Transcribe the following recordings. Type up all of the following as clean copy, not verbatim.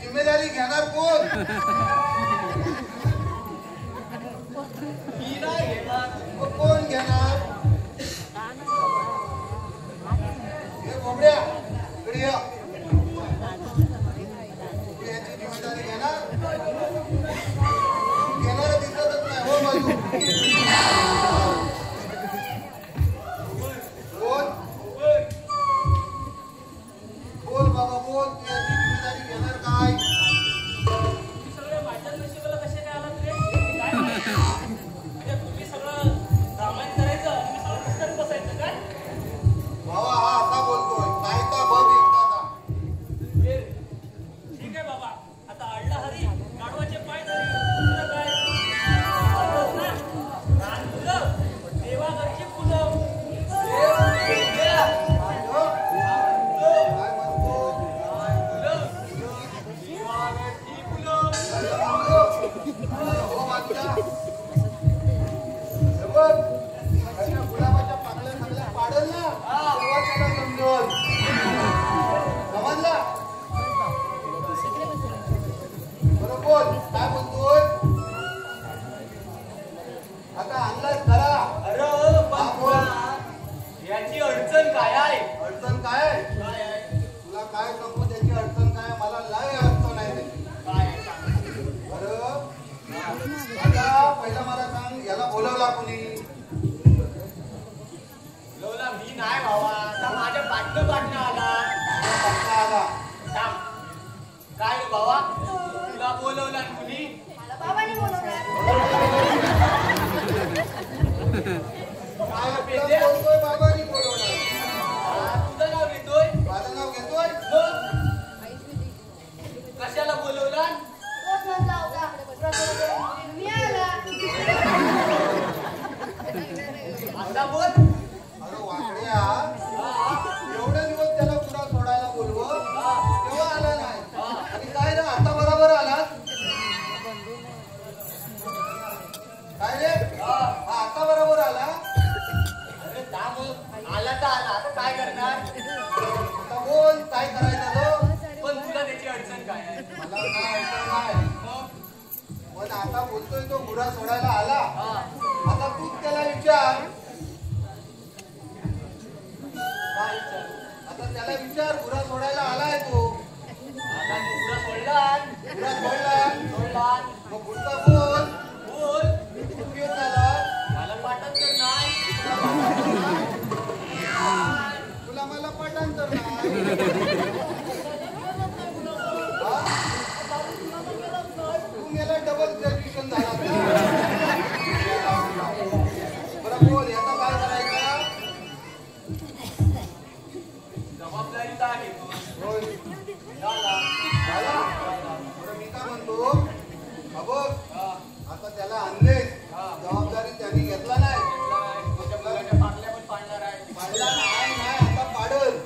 जिम्मेदारी घेणार कोण? मी नाही घेणार. मग कोण घेणार? हे बोबड्या इकडे ये. तू याची जिम्मेदारी घेणार? घेणार दिसतच नाही हो बाजू. बोल बाबा बोल. तू याची जिम्मेदारी घेणार काय? सगळ्या माझ्या नशिबाला कसे काय आलात रे? काय म्हणजे तुम्ही सगळं रामायण करायचं आणि मी सगळं पुस्तक बसायचं काय? बाबा हा असा बोलतोय काय का बघ एकदा. ठीक आहे बाबा. आता अडला हरी गाढवाचे पाय धरी दुसरं काय? असंच ना? रान फुलं देवाघरची फुलं. गुलाबाच्या पाकळ्या चांगल्या पाडल ना तेव्हा त्याला समजल. समजला? बरं बोल काय बोलतोय? आता अंदाज करा. अरे याची अडचण काय आहे? अडचण काय आहे? तुला काय सांगू त्याची अडचण काय? मला लय अडचण आहे त्याची. काय बरं आता पहिला मला सांग याला बोलवला कोणी? बोलवला मी नाही भावा. आता माझ्या पाटणं आला. आला थांब. काय रे भावा तुला बोलवला कुणी? मला बाबांनी बोलवलं. काय बोलतोय? बाबांनी बोलवलं. तुझं नाव घेतोय? माझं नाव घेतोय. कशाला बोलवला? तोच म्हणला होता. मी आला. आता बोल. अरे वाकड्या एवढे दिवस त्याला पुरा सोडायला बोलव तेव्हा आला नाही आणि काय रे आता बरोबर आला? काय रे आता बरोबर आला? अरे थांब. आला तर आला. आता काय करणार? आता बोल काय करायचं तो? पण तुला त्याची अडचण काय आहे? मला काय अडचण नाही मग पण आता बोलतोय तो गुरा सोडायला आला. हा आता तूच त्याला विचार. काय विचार? आता त्याला विचार गुरा सोडायला आलाय तो. आता तुला सोडला. गुरा सोडला मग पुढचा बोल. बोल. तू घेऊन आला. मला पाठच तर नाही. तुला मला पाठांतर नाही. तू गेला डबल ग्रॅज्युएशन झाला. बरं बोल याचा काय करायचा? जबाबदारी तर आहे. होय झाला. झाला. बरं मी काय म्हणतो बघ आता त्याला आणले जबाबदारी त्यांनी घेतला नाही. तुझ्या मुलाच्या पाकल्या पण पाडणार आहे. पाडला नाही आता पाडल.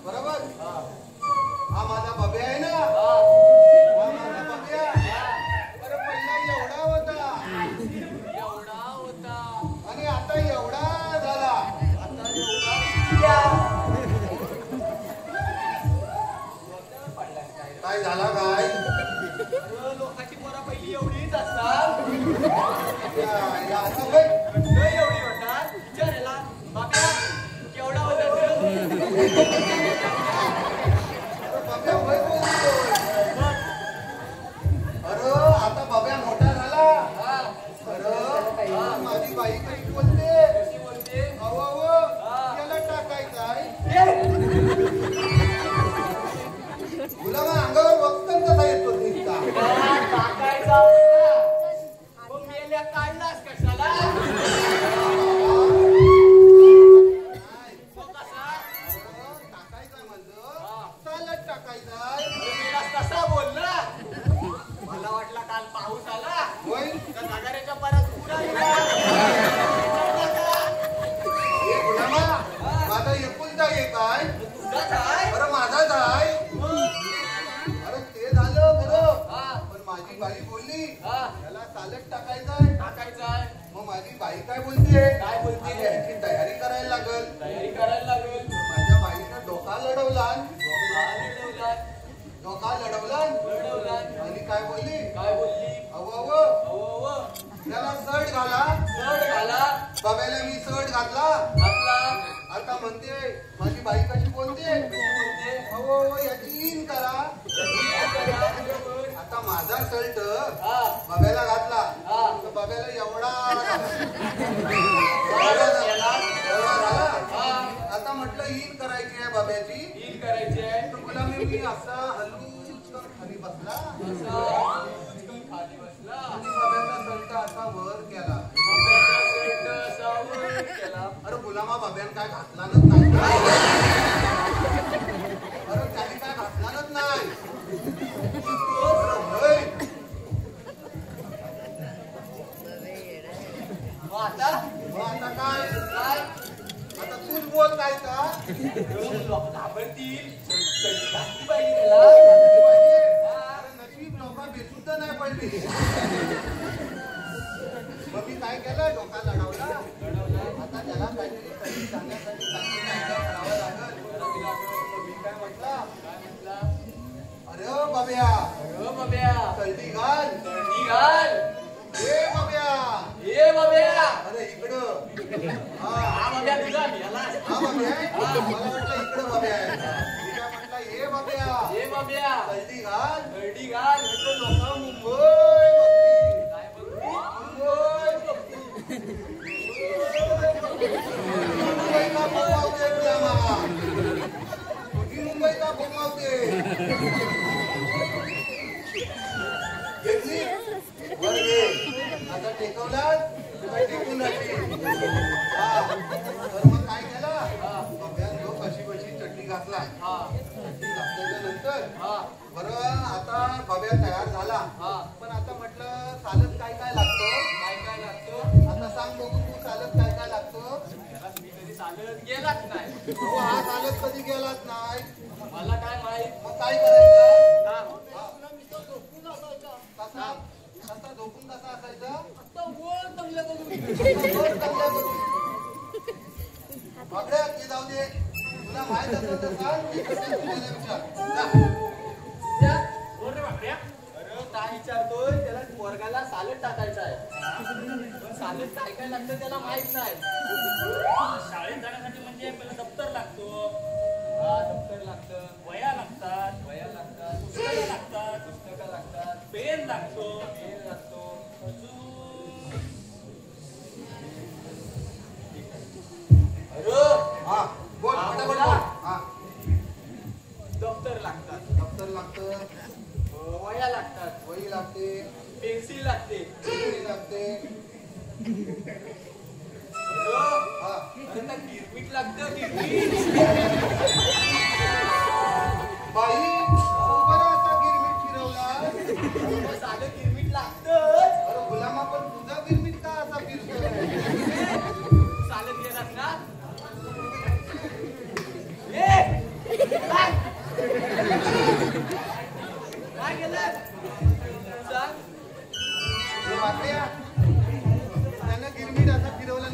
बरोबर हा माझा बब्या आहे ना. हा माझा बब्या. बरं पहिला एवढा होता एवढा होता आणि आता एवढा झाला. आता एवढा काय झाला काय? लोकांची पोरा पहिली एवढीच असतात. असं होय? नाही एवढी होतात. विचारायला बाबा केवढा होता तो? बब्या होय बोलतोय. अरे आता बब्या मोठा झाला. अरे माझी बाई कशी बोलते? कशी बोलते? अहो याला टाकायचं आहे. तुला मग अंगावर वक्तन कसा येतो निघता? टाकायचा होता. मग मेल्या काढलास कशाला? कसा? टाकायचा म्हणलं चालत टाकायचा. कसा बोलला? मला वाटलं काल पाऊस आला. होय त्या सागराच्या परत पुरा हे गुलामा माझा एकुलता एक आहे. तुझाच आहे. बरं माझाच आहे. अरे ते झालं बरं पण माझी बाई बोलली त्याला चालत टाकायचंय. मग माझी बाई काय बोलते? काय बोलते? याची तयारी करायला लागल. तयारी करायला लागेल. माझ्या बाईनं डोका लढवला. शर्ट घाला. शर्ट घाला. बाब्याला मी शर्ट घातला. घातला. आता म्हणते माझी बाई कशी बोलते. अहो याची इन करा. आता माझा शर्ट बाब्याला घातला तर बाब्याला एवढा झाला. आता म्हटलं इन करायची आहे बाब्याची. इन करायची आहे. तर तुला मी असा हलूच खाली बसला. खाली बसला. आणि बाब्याचा शर्ट असा वर केला. अरे गुलामा बाब्यान काय घातलाच नाही. अरे त्याने काय घातलाच नाही. आता काय आता तूच बोल काय का नशीब लोका बेसुद्धा नाही पडली. मग मी काय केलं डोका लढवला. आता त्याला काहीतरी कधी सांगण्यासाठी करावं लागल. मी काय म्हटलं अरे बाब्या कल्टी घाल. ए बाब्या अरे इकडं. हा बाब्या मला म्हटलं इकडं बाब्या आहे. मी काय म्हटलं ए बाब्या कल्टी घाल. लोक मुंबई का बोमावते गुलामा. तुझी मुंबई का बोमावते. घेतली वर घे. आता टेकवलात टेकून राहिली. तर मग काय केलं बाब्यान जो कशी चटणी घातला. चटणी घातल्याच्या नंतर बरं आता बाब्या तयार झाला. पण आता म्हटलं चालत काय काय लागतं. आता सांग बघू तू चालत काय काय लागतं. मी कधी चालत गेलाच नाही. हा चालत कधी गेलाच नाही. मला काय माहित. मग काय करायचं. कसा झोपून कसा असायचा. बाबड्या ते जाऊ दे. तुला माहित असेल तर सांग. विचार अरे काय विचारतोय. त्याला वर्गाला सालट टाकायचा आहे. पण सालट काय काय लागतं त्याला माहित नाही. शाळेत जाण्यासाठी म्हणजे पहिला दप्तर लागतो. दप्तर लागतं. वह्या लागतात. पुस्तकं लागतात. पेन लागतो. हा बोल पटापट बोल. हा दप्तर लागतं. वह्या लागतात. वही लागते. पेन्सिल लागते. लागते. हा अरे त्या गिरमीट लागतं. गिरमीट बाई बरं आता गिरमीट फिरवला. साधं गिरमीट लागतं. अरे गुलामा पण तुझा गिरमीट का असा फिरतोय. चालत गेलास ना. काय केलं सांग. वाटल्या त्यानं गिरमीट असा फिरवला.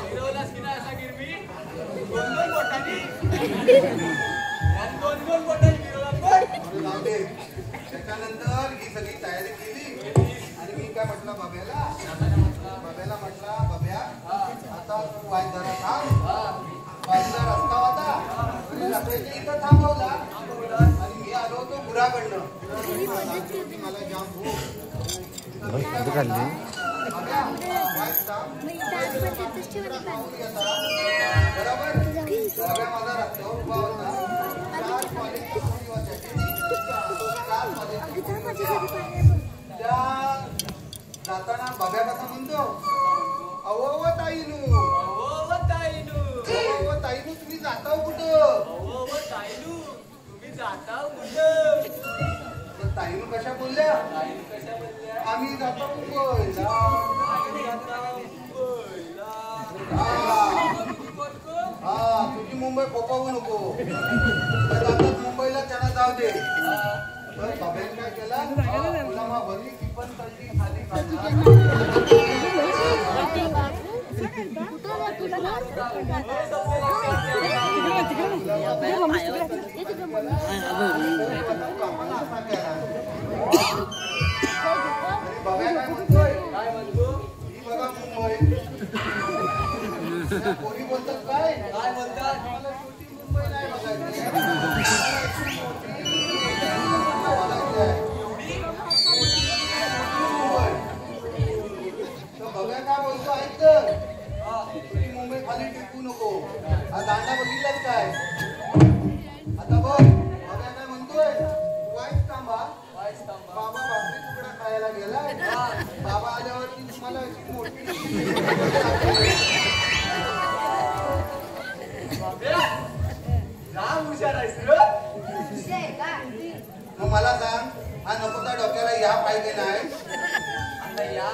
फिरवलास की नाही असा गिरमीट. 2-2 बोटांनी फिरवला. पण जाऊ दे. त्याच्यानंतर ही सगळी तयारी केली. आणि मी काय म्हटलं बाब्याला म्हटलं बाब्या आता तू वायदारा थांब. वायदा रस्ता होता इथं थांबवला. आणि मी आलो होतो गुराकडनं. मला जाम बरोबर बाब्या माझा रस्त्यावर उभा होता. त्या जाताना बाब्या कसा म्हणतो अहो ताईनू तुम्ही जाता कुठं. तुम्ही जाता कुठं. ताईनू कशा बोलल्या. आम्ही जातो मुंबईला. हा तुझी मुंबई पोपावू नको. जातात मुंबईला त्यांना जाऊ दे. तर बाब्याने काय केलं गुलामा भरली ती पण तळली खाली बाब्या काय म्हणतोय. दांडा बघितलाच काय आता बघ बाबा काय म्हणतोय वाईट थांबा वाईस थांबा. बाबा भाकरी तुकडा खायला गेलाय बाबा आल्यावरती तुम्हाला अशी मोठी बाब्या, राम हुशार आहेस रे. विषय आहे का? मग मला सांग हा नकोता डोक्याला या पाहिजे नाही आता या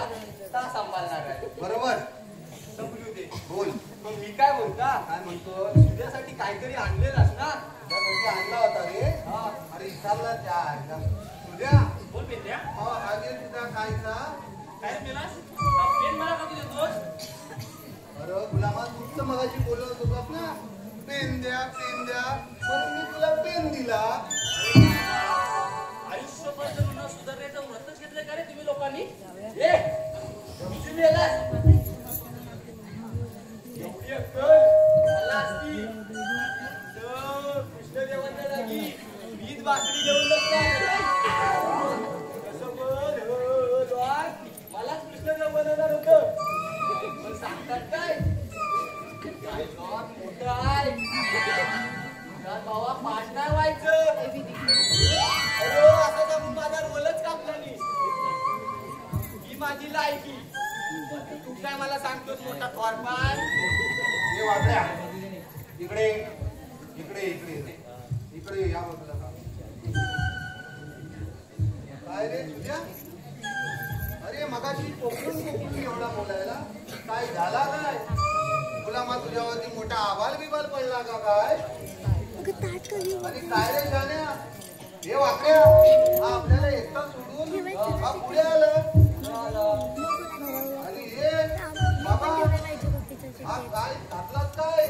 का सांभाळणार आहे? बरोबर समजू दे. बोल मग मी काय बोलता, काय म्हणतो तुझ्यासाठी काहीतरी आणलेलास ना? त्यासाठी आणला होता रे हा. अरे विचारला त्या आईला. तुझ्या बोल पेंद्या. आगे तुझा खायचा काय पेलास? हा पेन मला कधी देतोस? अरे गुलामा तूच तर मगाशी बोलत होतास ना पेन द्या म्हणून मी तुला पेन दिला आयुष्यभर जर म्हणून सुधारण्याचं व्रतच घेतलं का रे तुम्ही लोकांनी? ए, तुमची मेलास. एवढी अक्कल मला असती तर कृष्णदेवांच्या जागी मीच बासरी घेऊन बसणार. कसं बोल, हो, लॉर्ड, मलाच कृष्णदेव बनवणार होतं. पण सांगतात काय लॉर्ड मोठं आहे, तर बाबा पार्टनर व्हायचं. अरे असं सांगून माझा रोलच कापला नाही. ही माझी लायकी. तू काय मला सांगतोस मोठा थोरपान? हे वाटल्या इकडे इकडे इकडे इकडे या बाजूला का काय रे तुझ्या अरे मगाशी कोकणून एवढा बोलायला काय झाला काय गुलामा तुझ्यावरती मोठा आबाल बिबाल पडला का काय आणि काय रे जाण्या हे वाकड्या हा आपल्याला एकटा सोडून हा पुढे आला आणि हे बाबा हा काय घातलाच काय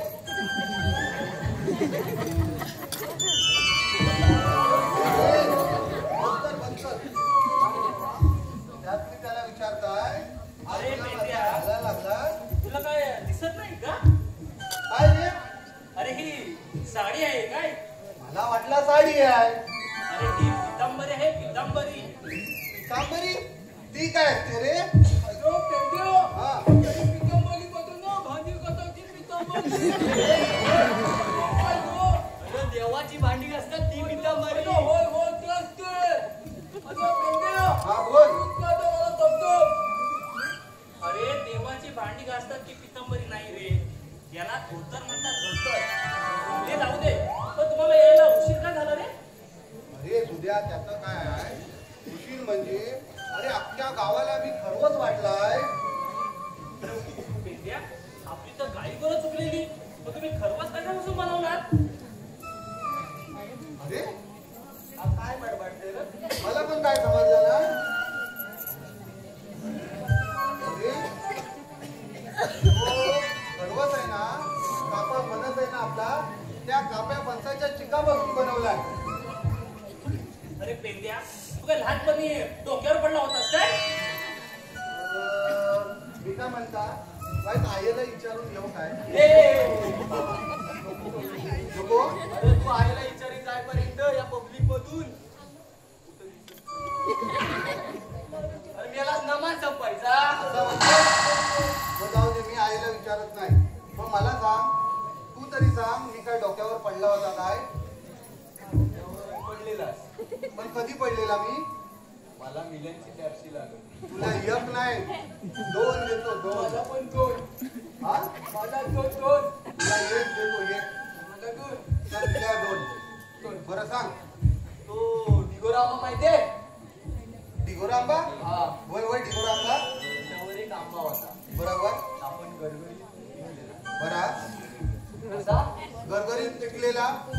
त्यात मी त्याला विचारताय अरे पेंड्या. घालायला लागला तुला काय दिसत नाही का? काय रे अरे ही साडी आहे काय? मला वाटला साडी आहे अरे ही पितांबरी आहे, पितांबरी. पितांबरी ती काय असते रे अरे पेंड्या, हा पितांबरी बदल ना, भांडी कसाची पितांबरी. अरे देवाची भांडी असतात ती पितांबरी. होय होय ते असते. अरे पेंड्या, हा बोल अरे देवाची भांडी घासतात की पितांबरी नाही रे, याला धोतर म्हणतात, धोतर. ते जाऊ दे, पण तुम्हाला यायला उशीर का झाला रे? अरे सुद्या त्याचं काय आहे उशीर म्हणजे अरे अख्ख्या गावाला मी खरवच वाटलाय पेंड्या, आपली तर गाई बरं चुकलेली, मग तुम्ही खरवस कशापासून बनवलात? अरे काय बडबडते रे? मला पण काय समजलं ना अरे तो खरवस आहे ना कापा बनत आहे ना आपला त्या काप्या फणसाच्या चिकापासून बनवलाय अरे पेंड्या, तू काय लहानपणी डोक्यावर पडला होतास काय? मी काय म्हणता वाईट आईला विचारून घेऊ काय नको अरे तू आईला विचारी जायपर्यंत या पब्लिक मधून अरे याला नमान संपायचा. असं म्हणतो जाऊ दे मी आईला विचारत नाही पण मला सांग तू तरी सांग मी काय डोक्यावर पडला होता काय पडलेलास. पण कधी पडलेला मी मला मिलियनची टॅक्सी लागली. तुला एक नाही दोन देतो मला दोन पण दोन. हा मला दोन दोन. तुला एक देतो एक मला दोन. तर तुला दोन बरं सांग तो डिगोरामा माहितीये? डिगोरांबा हा. वय वय डिगोरांबा त्यावर एक आंबा होता. बरोबर आपण गडबडीत बरा कसा? गरगरीत पिकलेला तू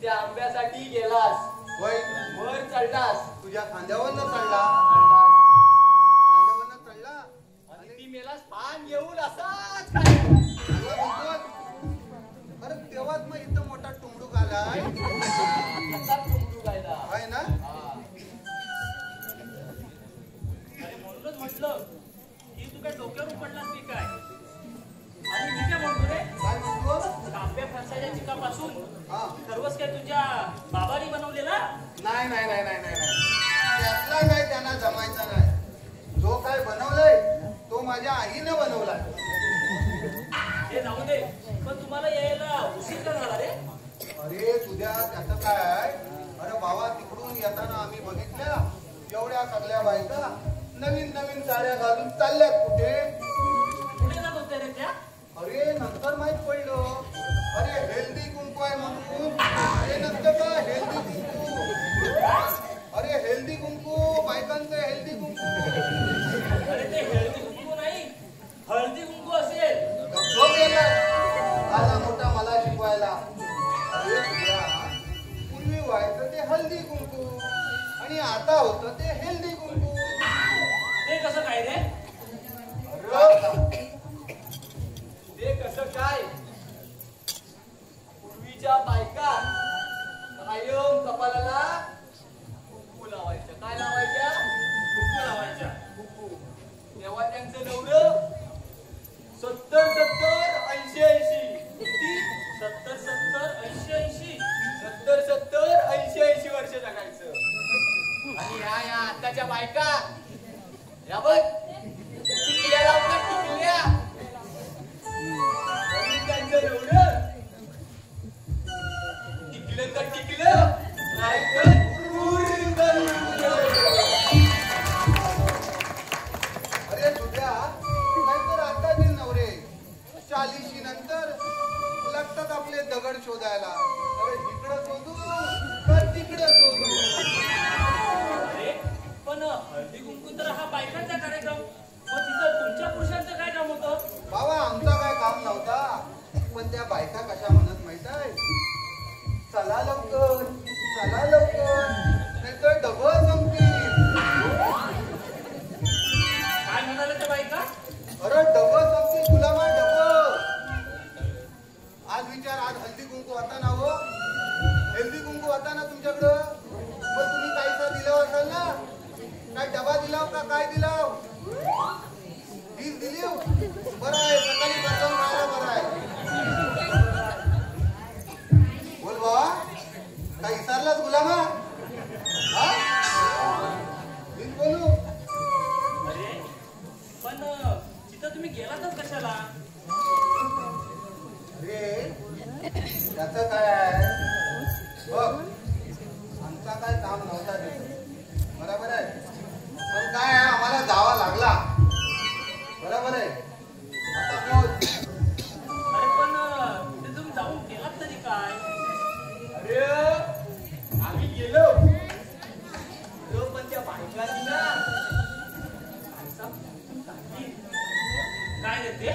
त्या आंब्यासाठी गेलास, वय वर चढलास, तुझ्या खांद्यावरनं चढला चढलास खांद्यावरनं चढला आणि ती मेलास पान घेऊन असाच काय. तुला म्हणतो अरे तेव्हाच मग इथं मोठा टुमडूक आलाय असाच टुमटुक गायला. आहे ना हा. अरे म्हणूनच म्हटलं की तू काय डोक्यावर पडलास की काय? आणि मी काय म्हणतो रे, काय म्हणतो काप्या फणसाच्या चिकापासून हा खरवस काय तुझ्या बाबांनी बनवलेला? नाही नाही नाही नाही नाही नाही त्यातला काय त्यांना जमायचा नाही जो काय बनवलाय तो माझ्या आईने बनवलाय हे जाऊ दे, पण तुम्हाला यायला उशीर का झाला रे? अरे तुझ्या त्याचं काय? अरे बाबा तिकडून येताना आम्ही बघितल्या एवढ्या सगळ्या बायका नवीन नवीन साड्या घालून चालल्यात कुठे कुठे जात होते रे त्या? अरे नंतर माहित पडलं अरे हेल्दी कुंकू आहे म्हणून. अरे नंतर का हेल्दी कुंकू? अरे हेल्दी कुंकू बायकांचं हेल्दी कुंकू. अरे ते हळदी कुंकू नाही, हळदी कुंकू असेल. तो गेला आला मोठा मला शिकवायला. अरे तुझ्या पूर्वी व्हायचं ते हल्दी कुंकू आणि आता होतं ते हेल्दी कुंकू. ते कसं काय रे? अरे ते कसं काय? पूर्वीच्या बायका कायम कपालाला कुंकू लावायच्या. काय लावायच्या? कुंकू लावायच्या. कुंकू. तेव्हा त्यांचं नवरं 70, 80. किती? 70, 80 वर्ष जगायचं. आणि ह्या आताच्या बायका या बघ टिकल्या लावतात टिकल्या. आणि त्यांचं नवरं टिकलं तर टिकलं नाही तर अरे तुझ्या नाहीतर आताचे नवरे 40 नंतर लागतात आपले दगड शोधायला. अरे इकडं शोधू तर तिकडं शोधू. अरे पण हळदी कुंकू तर हा बायकांचा कार्यक्रम, मग तिथं तुमच्या पुरुषांचं काय काम होतं? बाबा आमचा काय काम नव्हता, पण त्या बायका कशा म्हणत माहित आहे? चला लवकर चला लवकर नाहीतर डबल संपतील. काय म्हणाले त्या बायका? अरे डबल संपतील गुलामा डबल. आज विचार आज हल्दी कुंकू होता ना हो, हेल्दी कुंकू होता ना तुमच्याकडं, मग तुम्ही काहीसा दिला असाल ना, काय डबा दिलाव का काय दिलाव? वीज दिली बरं आहे, सकाळी बसून खायला बरं आहे. बोल बाबा काय विसरलाच गुलामा? हा वीज बोलू. अरे पण तिथं तुम्ही गेलातच कशाला? अरे त्याचं काय आहे बघ, आमचा काय काम नव्हता तिथं, बरोबर आहे, पण काय आहे आम्हाला जावा लागला, बरोबर आहे. आता बोल. अरे पण तिथे तुम्ही जाऊन गेलात तरी काय? अरे आम्ही गेलो पण त्या बायकांनी ना काय देते?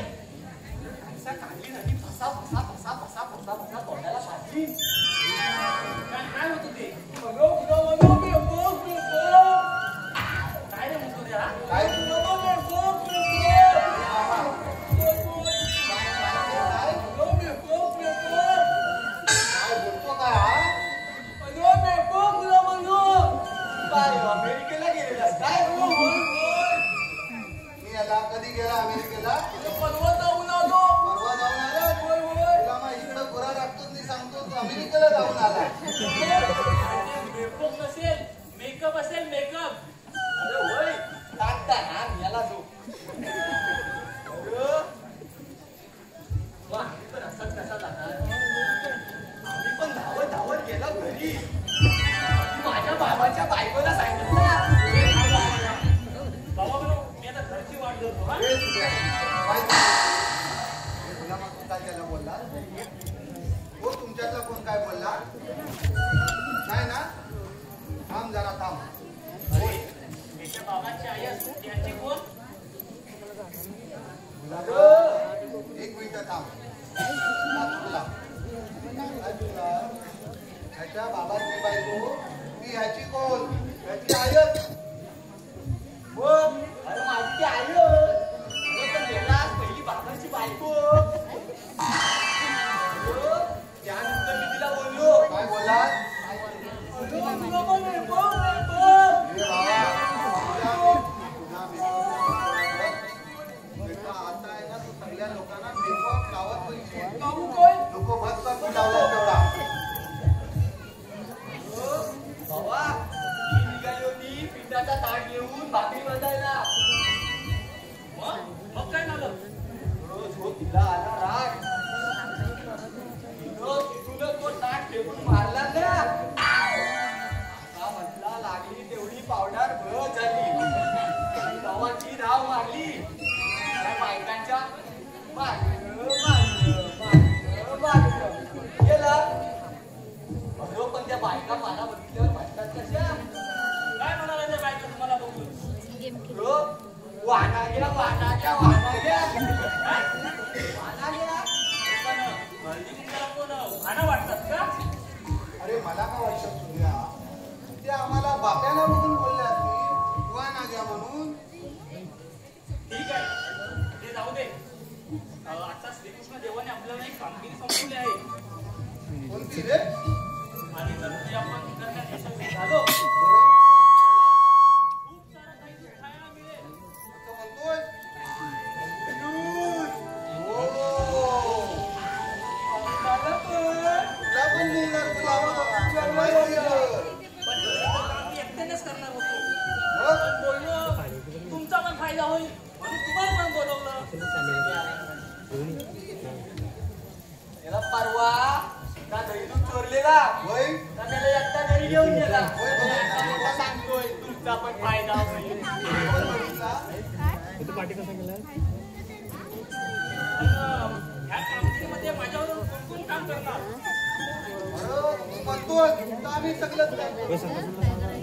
पैसा काढली नाही, फसा फसा फसा फसा फसा फसा तोंडाला पाडली. काय होतं ते? काय रे म्हणतो रे हा? काय काय बोलतो काय? अमेरिकेला गेलेला काय? मी याला कधी गेला अमेरिकेला? परवा जाऊन आलो. परवा जाऊन आला. तुला मग इकडं गोरा लागतो मी सांगतो तू अमेरिकेला जाऊन आला. मेकअप नसेल, मेकअप असेल मेकअप. अरे होय टाकता ना याला जो. आम्ही पण असाच कसा जाणार? आम्ही पण धावत धावत गेला घरी. माझ्या बाबाच्या बायकोला सांगितलं बाबा म्हणून मी आता घरची वाट धरतो. हा हे तुझ्या काय हे तुला मग तू काय त्याला बोलला? हो तुमच्यातला कोण काय बोलला? नाही ना? थांब जरा थांब. अरे त्याच्या बाबाची आई असते त्याची कोण? एक मिनिट थांब. तुला ह्याच्या बाबाची बायको ती ह्याची कोण? ह्याची आयच. हो अरे माझी ती आई गेला पहिली बाबाची बायको. त्यानंतर मी तिला बोललो काय बोलला? आता आहे ना तू सगळ्या लोकांना मेकअप लावत पैसे लोक बस लावला तेवढा. बाबा ही निघाली होती पिठाची आपल्याला एक कामगिरी संपवली आहे कोणती रे? आणि जर ती आपण करण्यात यशस्वी झालो बरं. खूप सारं काही खायला मिळेल असं म्हणतोय? हो. मला पण. तुला पण मिळणार तुला. माहिती आहे. पण तसं तर आम्ही एकट्यानेच करणार होतो मग? पण बोललो तुमचा पण फायदा होईल म्हणून तुम्हाला पण बोलवलं त्याला परवा का धैर्य चोरलेला होय? का त्याला एकटा घरी घेऊन गेला होय बघा. आता सांगतोय तुमचा पण फायदा होईल कोण बघितला? पण ह्या कामगिरीमध्ये माझ्यावर कोण काम करणार अरे, तू म्हणतोय तर आम्ही सगळंच करतो.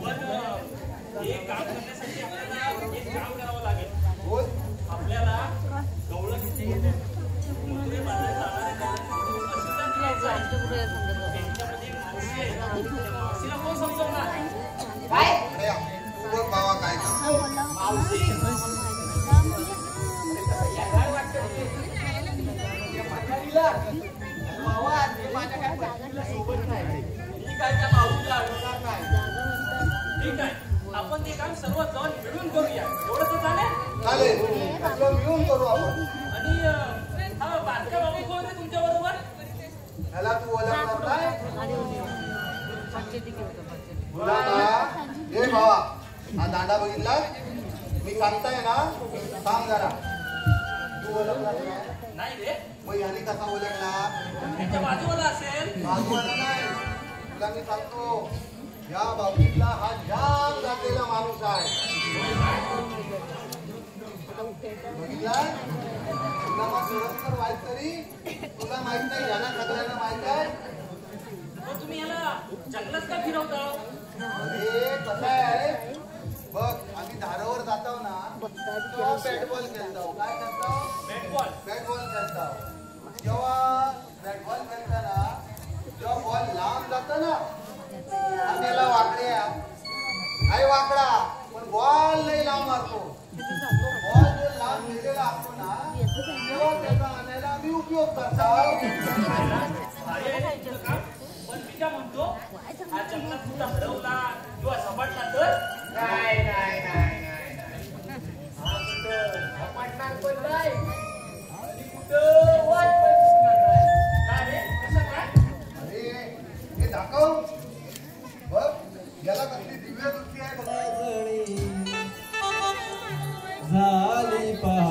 पण हे काम करण्यासाठी आपल्याला एक काम करावं लागेल बोल. आपल्याला गवळण कुत्रे बांधले जाणारे त्यांच्यामध्ये एक मावशी आहे त्या मावशीला कोण समजवणार काय अरे, तू बघ बाबा काय करतो. मावशी यायला वाटतं ते. त्या म्हातारीला मावा ते माझ्या काय पत्नीला सोबत नाही मी काय त्या मावशीला अडवणार नाही ठीक आहे आपण ते काम सर्व जण मिळून करूया एवढं तर चालेल चालेल. आपलं मिळून करू आपण. आणि हा बारका बाबू कोण आहे तुमच्या बरोबर ह्याला तू ओळखणार नाही? तुला ना, ए भावा, हा दांडा बघितला मी सांगताय ना, सांग जरा. तू ओळखणार नाही? नाही रे मग ह्याने कसा ओळखला? त्यांच्या बाजूला असेल बाजूला नाही. तुला मी सांगतो, या बाबतीतला हा जाम जातलेला माणूस आहे. बघितला? तुला मग तर माहित तरी तुला माहित नाही, याला सगळ्यांना माहित आहे. मग तुम्ही याला जंगलात का फिरवता अरे कसं आहे बघ, आम्ही धारावर जातो ना तेव्हा बॅट बॉल खेळतो. काय करतो? बॅट बॉल बॅट बॉल खेळतो. जेव्हा बॅट बॉल खेळताना जेव्हा बॉल लांब जातो ना, आम्ही याला वाकड्या आहे वाकडा, पण बॉल नाही लांब मारतो. बॉल जो लांब गेलेला असतो ना तेव्हा त्याचा आणायला आम्ही उपयोग करतो. पण मी काय म्हणतो हा जंगलात कुठं हरवला किंवा सपाटला तर नाही सपाटणार पण नाही आणि कुठं वाट पण दिसणार नाही काय रे कसं काय अरे हे दाखव बघ, याला कसली दिव्य दृष्टी आहे बघ. झाली पहा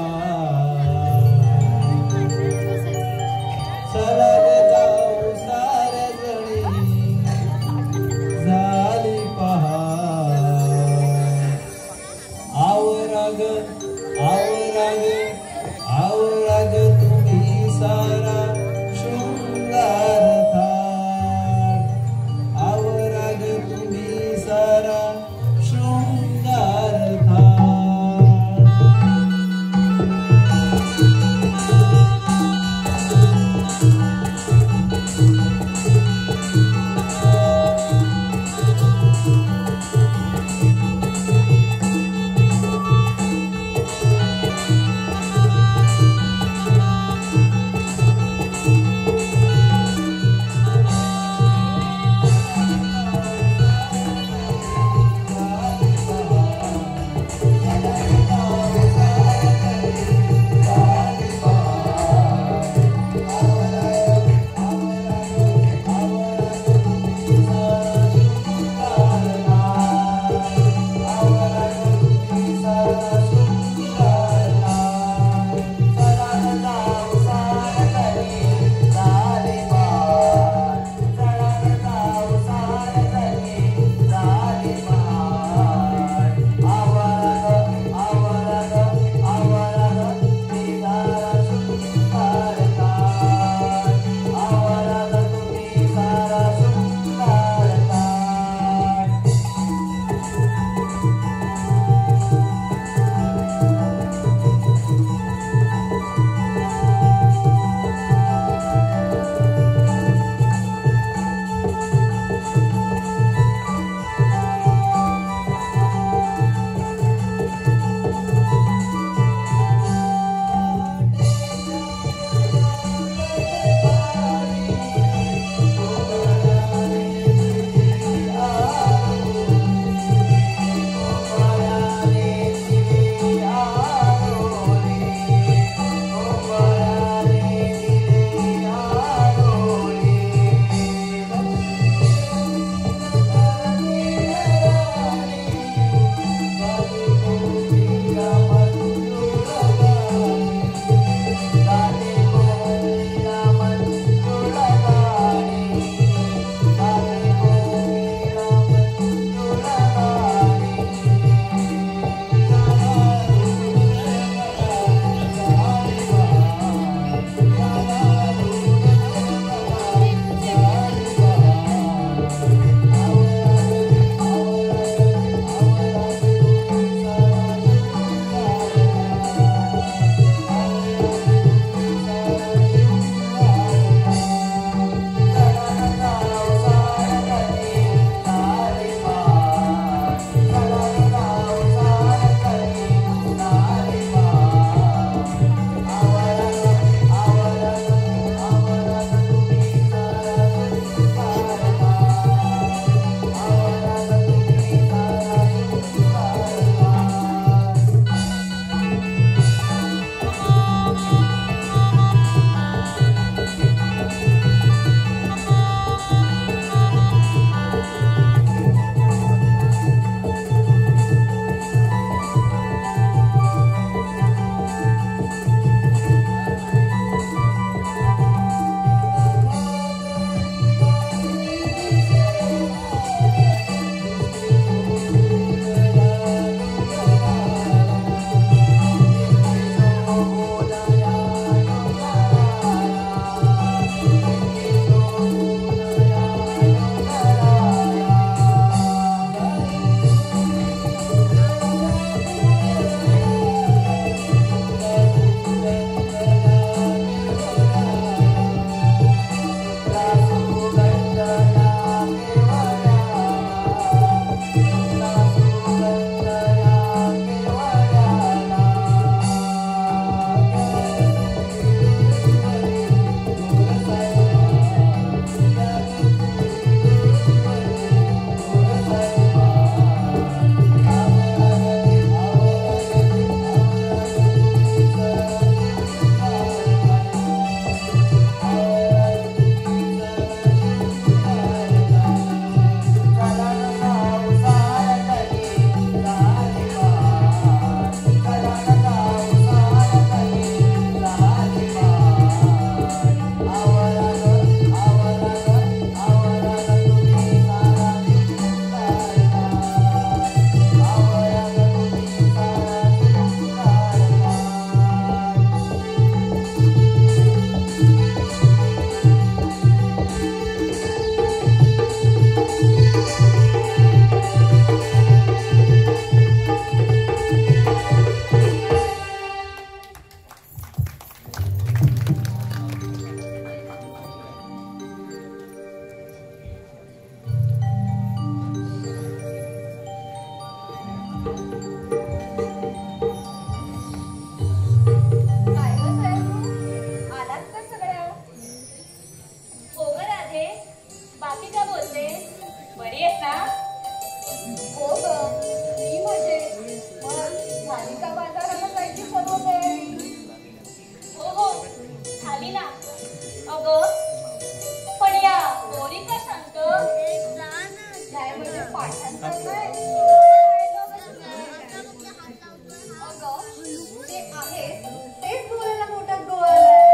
चला ग जाऊ साऱ्या जणी झाली पहा आवराग तुम्ही सा अगं पण या पोरी का शांत नाही म्हणजे पाठांतर नाही. अगं ते आहे तेच गोव्याला मोठाच गोवाला आहे.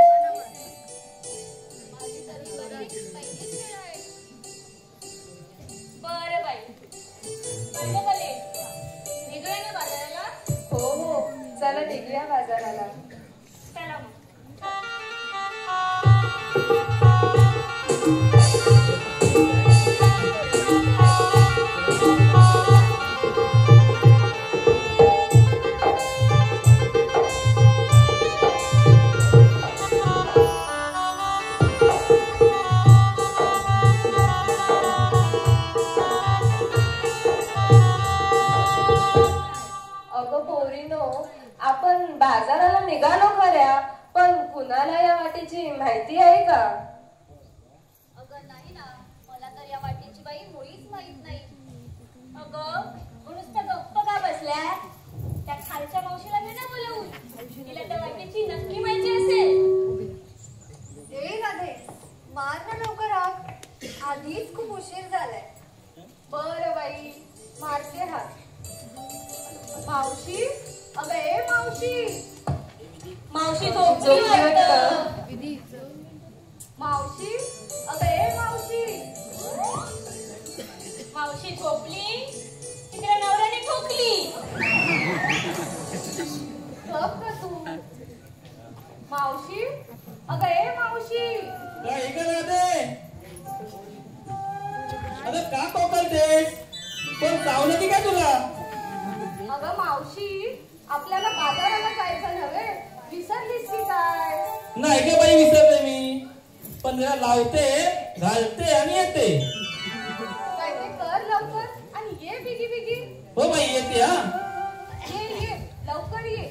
बरं बाई कळलं भले निघूया ना बाजाराला. हो हो चला निघूया बाजाराला. चला मग. अगं पोरीनो आपण बाजाराला निघालो खऱ्या पण कुणाला या वाटेची माहिती आहे का? अगं नाही ना मला तर या वाटेची बाई मुळीच माहित नाही. अगं नुसतं गप्प का बसल्या त्या खालच्या मावशीला घे ना बोलवून. तिला त्या वाटेची नक्की माहिती असेल. ए राधे मार ना लवकर आग. आधीच खूप उशीर झालाय. बरं बाई मारते हात. मावशी अगं ए मावशी. मावशी झोपली वाटतं. मावशी अगं ए मावशी. मावशी झोपली तिकडे नवऱ्याने ठोकली. गप का तू. मावशी अगं ए मावशी. काय का राधे? अगं का कोकलतेस? पण चावलं की काय तुला? अगं मावशी आपल्याला बाजाराला जायचं नव्हे विसरलीस की काय? नाही का बाई विसरले मी. पण जरा लावते घालते आणि येते. काय ते कर लवकर आणि ये बिगी बिगी. हो बाई येते हा. ये लवकर ये.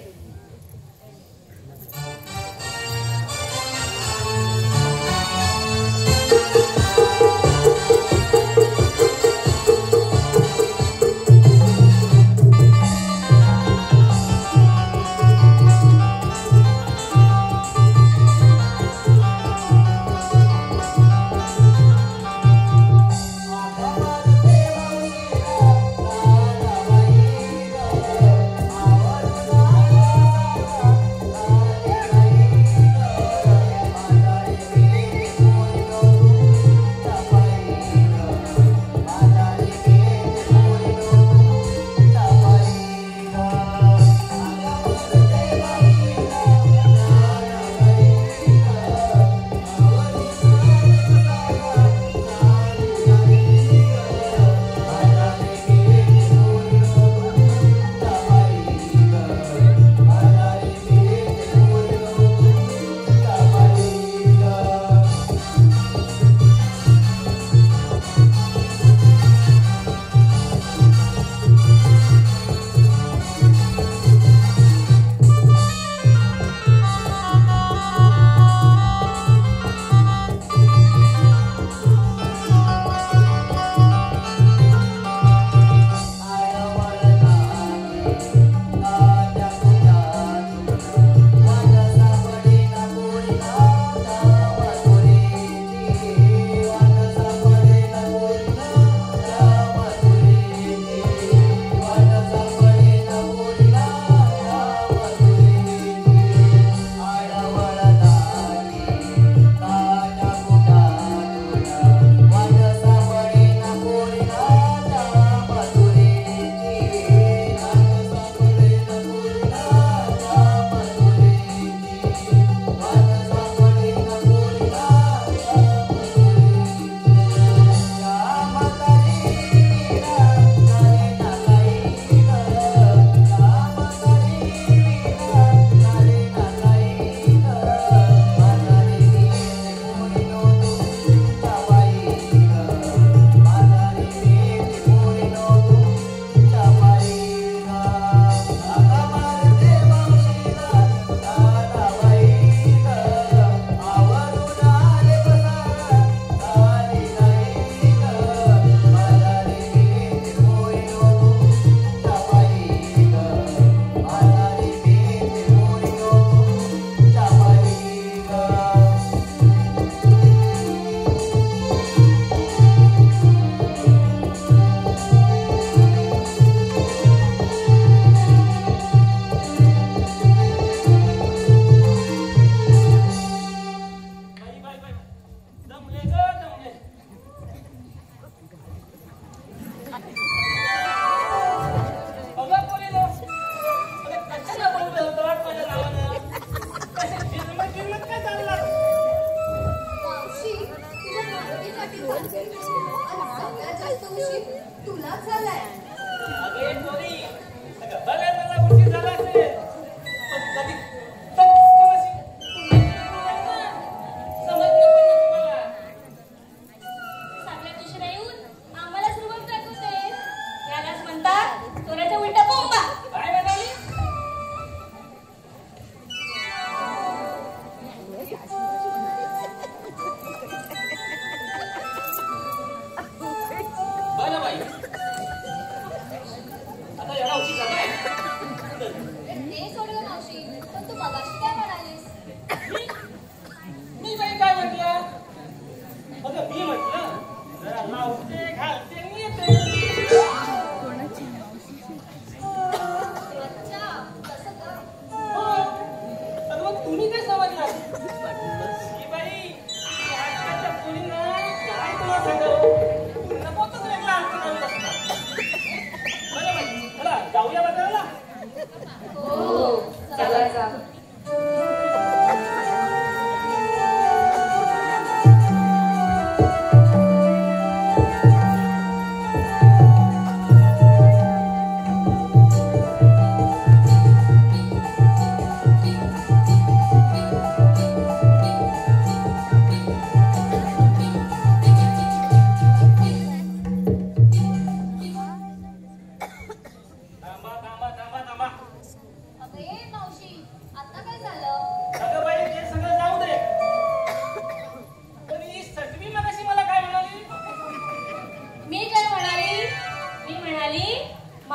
आवडता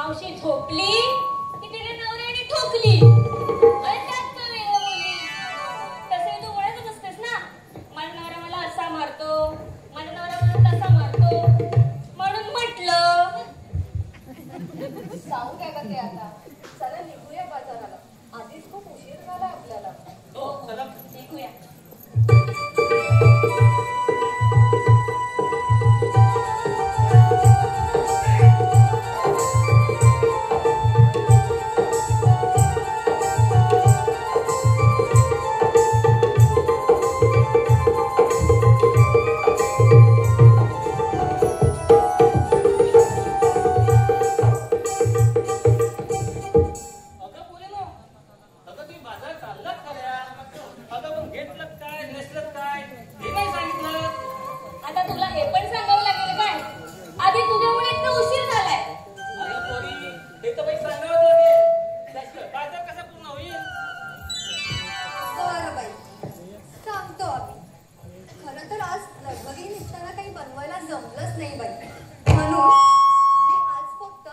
मावशी झोपली की तिने नवऱ्याने ठोकली. अरे त्यात का वेगळं बोलली? तसंही तू म्हणतच असतेस ना, माझा नवरा मला असा मारतो, माझा नवरा मला तसा मारतो, म्हणून म्हटलं. सांगू काय का ते आता? चला निघूया बाजाराला, आधीच खूप उशीर झाला आपल्याला. हो चला. निघूया. अगं पोरीनो, अगं तुम्ही बाजार चाललात खऱ्या, अगं पण घेतलं काय नेसलं काय हे नाही सांगितलं. आता तुला हे पण सांगावं लागेल काय? आधी तुझ्यामुळे इतका उशीर झालाय. अगं पोरी, हे तर बाई सांगावं लागेल. त्याशिवाय बाजार कसा पूर्ण होईल? बरं बाई, सांगतो आम्ही. खरं तर आज लगबगी निघताना काही बनवायला जमलंच नाही बाई, म्हणून मी आज फक्त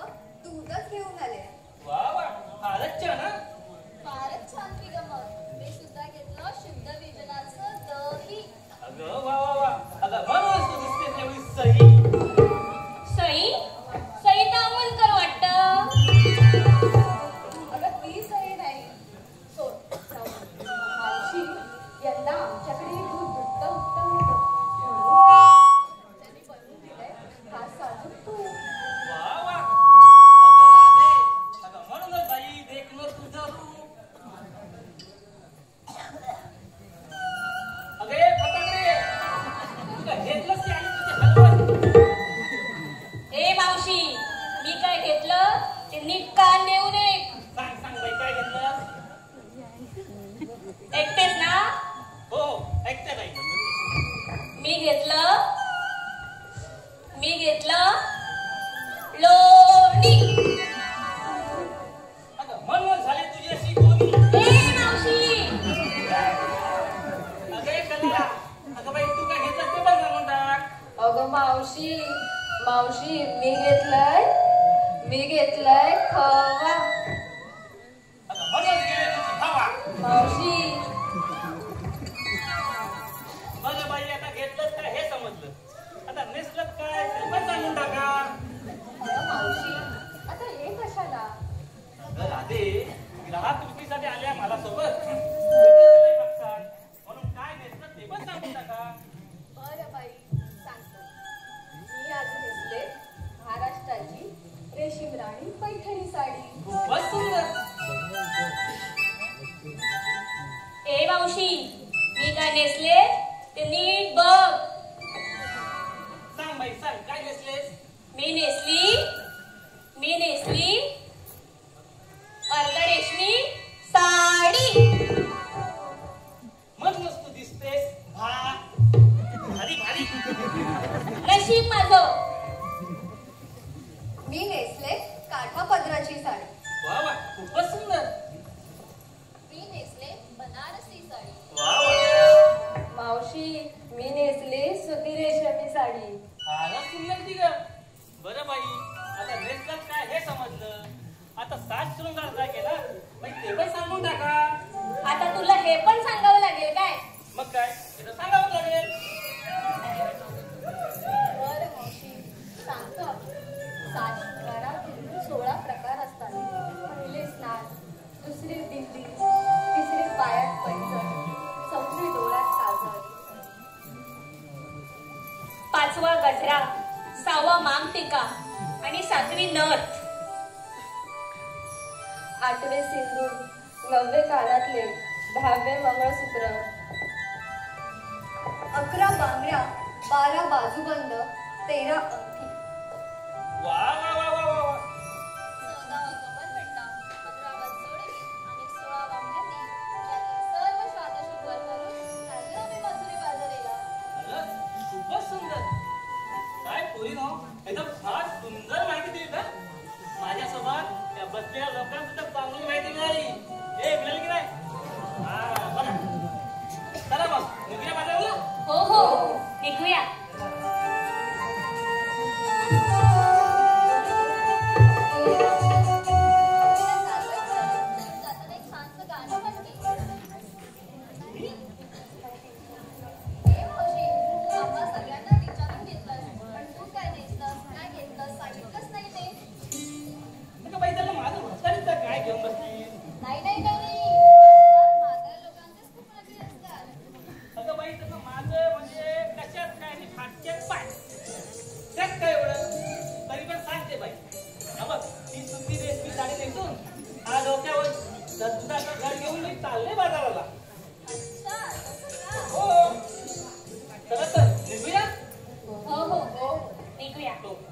दूधच घेऊन आले. वा वा, फारच छान हं. फारच छान की गमत. मी सुद्धा घेतलं शुद्ध विजनाचं दही. अगं वा वा वा, अगं म्हणूनच तू दिसतेस एवढी सही. सई सई दामणकर वाटतं. अगं ती सही नाही, सोड जाऊ दे. मावशी, यंदा आमच्याकडे दूध दुभतं उत्तम होतं, म्हणून त्यांनी बनवून दिलंय खास साजूक तूप. वा वा, अगं राधे, अगं म्हणूनच बाई देखणं तुझं रूप. अगं ए फटाकडे, तू काय घेतलंस की आणि तुझे हलवत? ए मावशी, मी काय घेतलं ते नीट कान देऊ नये. सांग सांग बाई काय घेतलंस? ऐकतेस ना? हो ऐकते बाई. मी घेतलं लोणी. अगं म्हणून झाली तुझी अशी गोरी. ए मावशी, अगं ए कला, अगं बाई तू काय घेतलंस ते पण सांगून टाक. अगं मावशी, मावशी मी घेतलंय खवा. अगं म्हणून गेले तुझी भावा. मावशी, बघ बाई आता घेतलंच काय हे समजलं, आता नेसलं काय ते पण सांगून टाका. अगं मावशी, आता हे कशाला? अगं राधे, ग्राहक तुमच्यासाठी आल्या मला सोबत म्हणून काय नेसलं ते पण सांगून टाका. बरं बाई, सांगतो. मी आज नेसले महाराष्ट्राची रेशीम राणी पैठणी साडी. खूपच सुंदर. ए मावशी, मी काय नेसले ते नीट बघ. सांग बाई सांग काय नेसलेस? मी नेसली अर्ध रेशमी साडी. म्हणूनच तू दिसतेस भारी भारी. नशीब माझं. मी नेसले काठा पदराची साडी. वा वा खूपच सुंदर. मी नेसले बनारसी साडी. वा वा मावशी, मी नेसले सुती रेशमी साडी. फारच सुंदर ती ग. बरं बाई, आता नेसलं काय हे समजलं, आता साज शृंगार काय केला बाई ते पण सांगून टाका. आता तुला हे पण सांगावं लागेल काय? मग काय ते तर सांगावंच लागेल. बरं मावशी, सांगतो. साज शृंगारात 16 प्रकार असतात. पहिले स्नान, दुसरी दिंडी, तिसरी पायात पैंजण, चौथी डोळ्यात काजळ, पाचवा गजरा, सहावा मांगटिका आणि सातवी नथ. आठवे सिंदूर, 9वे कानातले, 10वे मंगळसूत्र, 11 बांगड्या, 12 बाजूबंद, 13 अंगठी. वा वा वा वा वा वा. 14वा कमरपट्टा, 15वा जोडवी आणि 16वा मेहंदी. यातील सर्व साधशृंगार करून चाललो आम्ही मथुरे बाजाराला. खरंच खूपच सुंदर. काय पोरीनो, एकदम फार सुंदर माहिती दिली ना. माझ्यासोबत त्या बसलेल्या लोकांना सुद्धा चांगली माहिती मिळाली. ए मिळाली की नाही? हा बघा. चला मग निघूया बाजाराला. हो हो, निघूया. Thank you. आटो.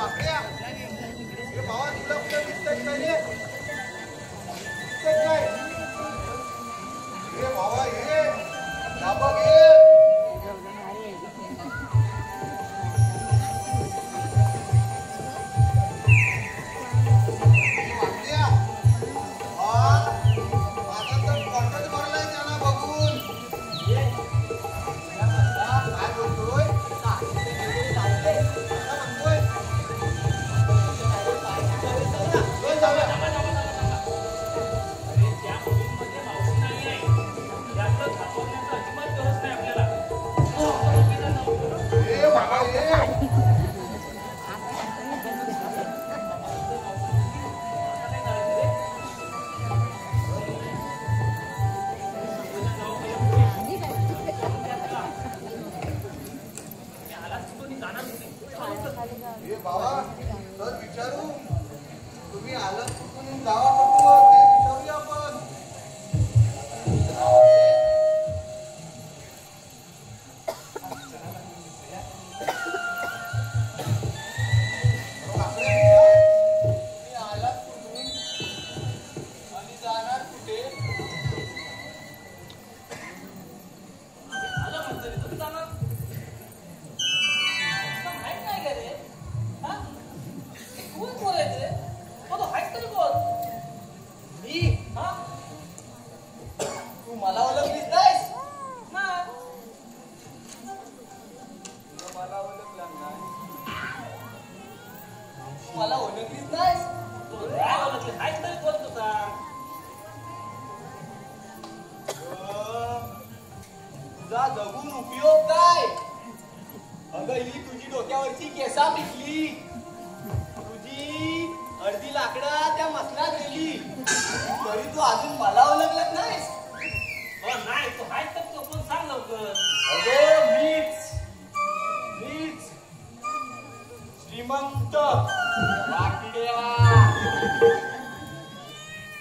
वाकड्या हे भावा तुला कुठं दिसतंय काय रे? दिसतंय काय हे भावा हे दाबा घे जगून उपयोग काय? अगं ही तुझी डोक्यावरची केसा पिकली, तुझी अर्धी लाकडं त्या मसनात गेली, तरी तू अजून मला ओळखलत नाहीस. नाही तू हाय तर तो पण सांग लवकर. अगं मीच श्रीमंत वाकड्या.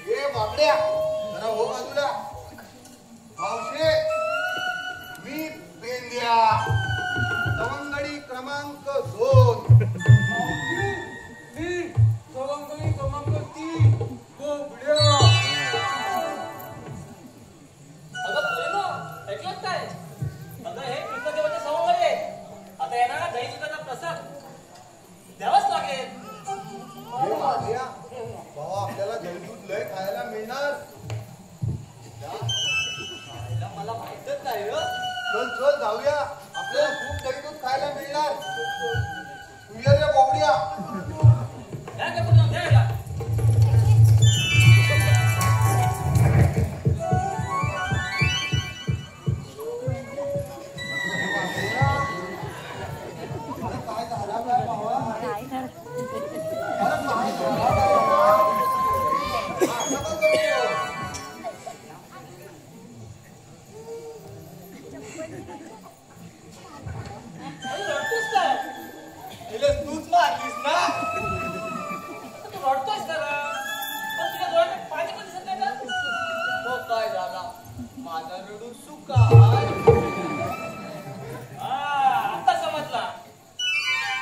हे वाकड्या जरा हो बाजूला. मावशे मी पेंद्या सवंगडी क्रमांक 2. मी सवंगडी क्रमांक 3 गोबड्या. अगं पोरीनो ऐकलंच काय? अगं हे कृष्णदेवाचे सवंगडी आहे. आता येणारा दहीचा प्रसाद द्यावाच लागेल. भावा आपल्याला जलदूत लय खायला मिळणार. मला माहितच नाही रे. चल चल जाऊया, आपल्याला खूप जलदूत खायला मिळणार. तुझ्या रे बोबड्या या का पूर्ण द्यायला. काय झाला काय भावा? तूच मारलीस ना. तू रडतोयस का रे? पण तुझ्या डोळ्यात पाणी पण दिसत नाही का? तो काय झाला माझा रडू सुकाय. आता समजला.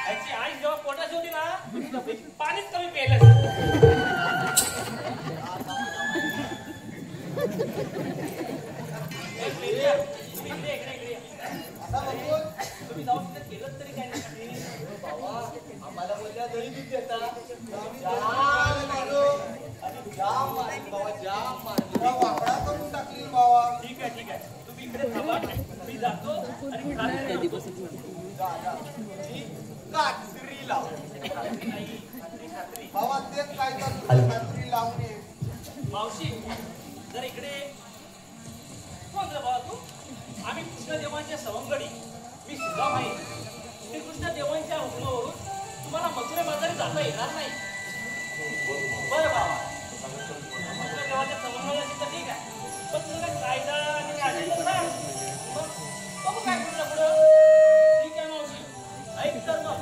याची आई जेव्हा पोटात होती ना तुझ्यापैकी पाणीच कमी प्यायलं. आता बघून तुम्ही जाऊन तिथे केलं तरी काय नाही. बाबा आम्हाला बोलल्या तरी दूध देता. जाम मारली बाबा, जाम मारली. वाकडा करून टाकली बाबा. ठीक आहे ठीक आहे, तुम्ही इकडे थांबा. मी जातो आणि खात्री कात्री लाव खात्री. बाबा तेच काय करतो कात्री लावून ये. मावशी जर इकडे कोण रे बाबा तू? आम्ही कृष्णदेवांच्या सवंगडी. मी सुद्धा माहीत श्रीकृष्णदेवांच्या हुकमावरून तुम्हाला मथुरे बाजारी जाता येणार नाही. बरं बाबा, कृष्णदेवाच्या सवंगडी तर ठीक आहे, पण तुला कायदा आणि राजाचं सांग. मग बघू काय पुढलं पुढं. ठीक आहे मावशी, ऐक तर मग.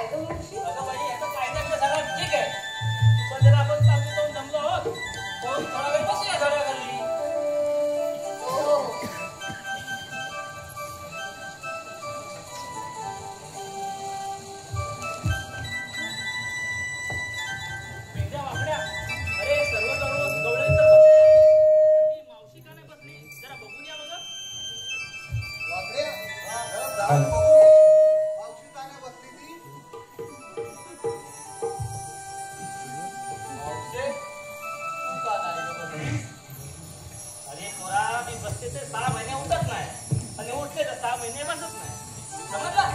काय ग मावशी? अगं बाई आता कायद्याकडे सगळं ठीक आहे, पण जर आपण चालतो जाऊन जमलो आहोत कोण थोडा वेळ बसूया झाडाखाली. हो. मेंढ्या वाकड्या, अरे सर्व गवळे तर बसल्या, पण ती मावशी का नाही बसली जरा बघून या बघ. वाकड्या, जाऊन बघू. मावशी का नाही बसली ती? मावशे, तू का नाही गं बसली? अरे पोरा, मी बसते ते 6 महिने उठत नाही आणि उठते तर 6 महिने बसत नाही, समजलं?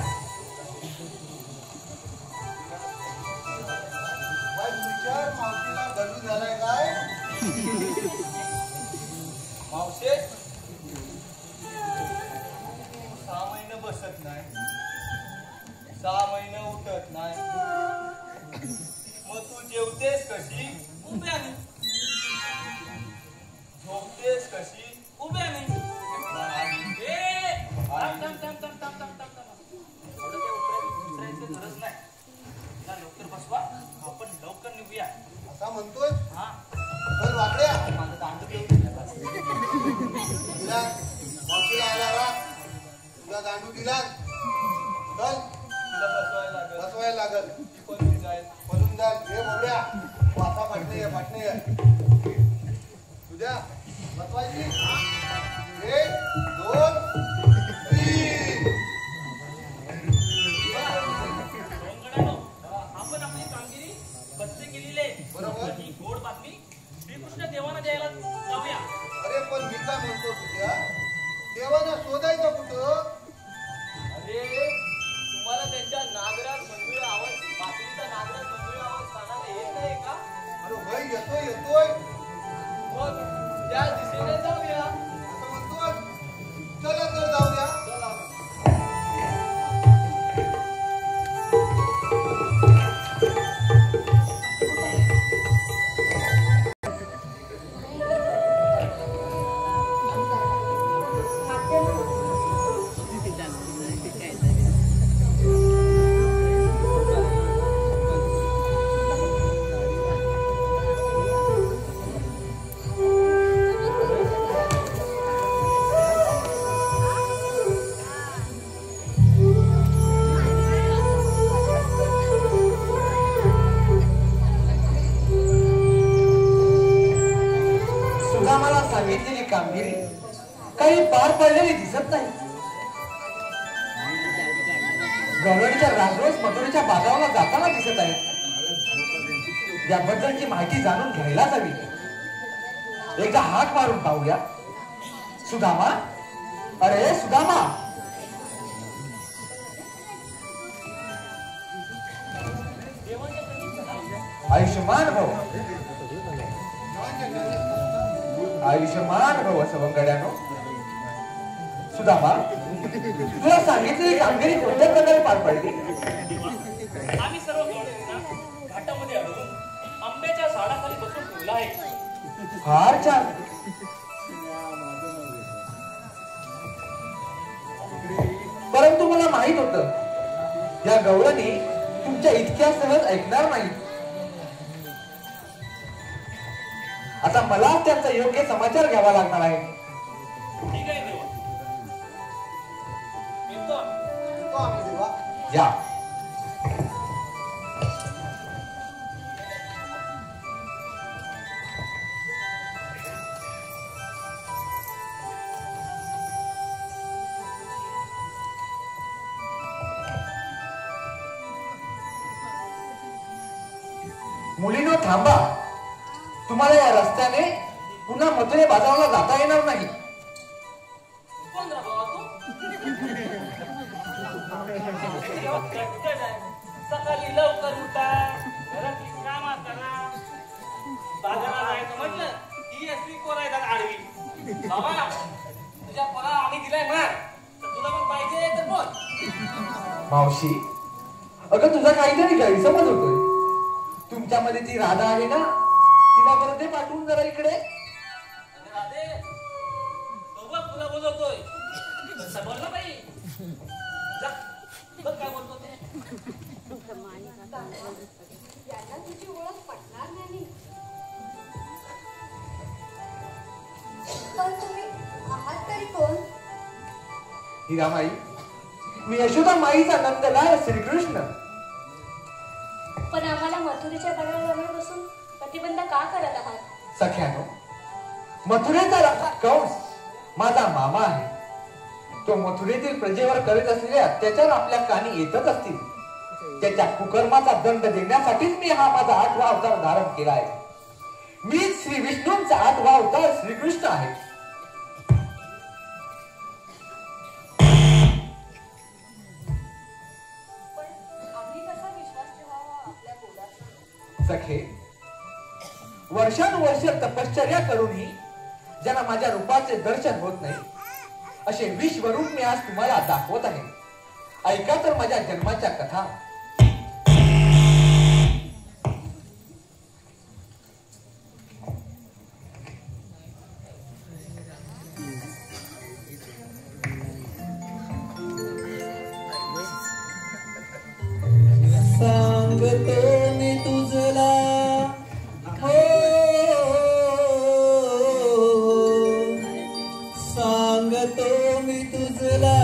बाई, विचार मावशीला गजू झालाय काय? मावशे, 6 महिने बसत नाही, 6 महिने उठत नाही, मग तू जेवतेस कशी? उभ्याने. झोपतेस कशी? उभ्याने. ए, थांब. एवढं काय उतरायचं गरज नाही. तिला लवकर बसवा, आपण लवकर निघूया. असा म्हणतोय. हा, चल वाकड्या, माझं दांडू घेऊन ये. तुला मावशीला आला रा, तुला दांडू दिला. चल, तिला बसवायला लागेल. बसवायला लागल. ती पण जाईल. म्हणून जा. हे बोबड्या, वासा पाटणे ये. तुझ्या बसवायची. 1, 2, 3. सोंगड्यानो, आपण आपली कामगिरी बत्ते केलेली आहे. बरोबर. ही गोड बातमी श्रीकृष्ण देवाला द्यायला जाऊया. अरे पण मी काय म्हणतो तुझ्या, देवाला शोधायचं कुठं? अरे तुम्हाला त्यांच्या नागराज मंजुळ आवाज, बातमीचा नागराज मंजुळ आवाज कानाला येत नाही का? अरे भाई येतोय. मग त्या दिशेने जाऊया. असं म्हणतोय. चला तर जाऊया. चला. सुदामाला सांगितलेली कामगिरी काही पार पडलेली दिसत नाही. गवळणीच्या राजरोज मथुरेच्या बाजाराला जाताना दिसत आहे. याबद्दलची माहिती जाणून घ्यायलाच हवी. एकदा हाक मारून पाहूया. सुदामा, अरे सुदामा. आयुष्यमान भाऊ, आयुष्यमान भाऊ सवंगड्यानो. सुदामा, तुला सांगितलेली कामगिरी कोणत्या प्रकारे पार पडली? आम्ही सर्व गवळ्यांना घाटामध्ये अडवून आंब्याच्या झाडाखाली बसून ठेवलं आहे. फार छान. परंतु मला माहित होतं या गवळणी तुमच्या इतक्या सहज ऐकणार नाही. आता मला त्याचा योग्य समाचार घ्यावा लागणार आहे. ठीक आहे देवा. येतो. येतो आम्ही देवा. या. मुलीनो थांबा. तुम्हाला या रस्त्याने पुन्हा मथुरे बाजाराला जाता येणार नाही. कोण रा बाबा तू? तेव्हा कटकट आहे. सकाळी लवकर उठा, घरातली कामं करा, बाजाराला जायचं म्हटलं ती असली कोरायदात आडवी. बाबा तुझ्या पोरा आम्ही दिलाय मार, तर तुला पण पाहिजे तर बोल. मावशी, अगं तुझा काहीतरी गैरसमज होतोय. तुमच्यामध्ये ती राधा आहे ना, तिला बरं ते पाठवून जरा इकडे. अरे राधे, सोबत तुला बोलवतोय. कसं बोलला बाई? जा, बघ काय बोलतो ते. यांना तुझी ओळख पटणार नाही. पण तुम्ही आहात तरी कोण? हिरामाई, मी यशोदा माईचा नंदलाल श्रीकृष्ण. पण आम्हाला मथुरेच्या दगडाजवळ प्रतिबंध का करत आहात? सख्यानो, मथुरेचा राजा कंस माझा मामा आहे. तो मथुरेतील प्रजेवर करत असलेले अत्याचार आपल्या कानी येतच असतील. त्याच्या कुकर्माचा दंड देण्यासाठीच मी हा माझा 8वा अवतार धारण केला आहे. मी श्री विष्णूंचा 8वा अवतार श्रीकृष्ण आहे. सखे, वर्षानुवर्ष तपश्चर्या करूनही ज्यांना माझ्या रूपाचे दर्शन होत नाही असे विश्वरूप मी आज तुम्हाला दाखवत आहे. ऐका तर माझ्या जन्माच्या कथा. सांगतो मी तुझला हो, सांगतो मी तुझला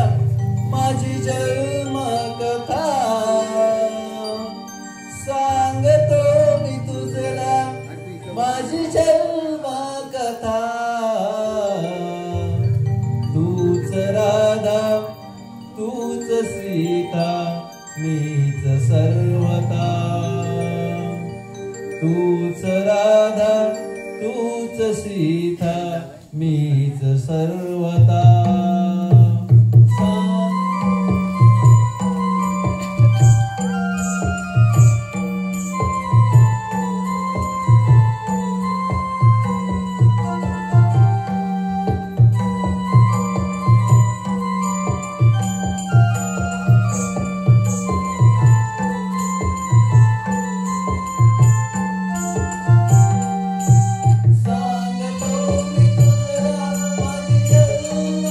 माझी जन्म कथा. सांगतो मी तुझला माझी जन्म कथा. तूच राधा तूच सीता मीच सर्वता. तूच राधा तूच सीता मीच सर्वता. सांगतो मी तुझला माझी जन्म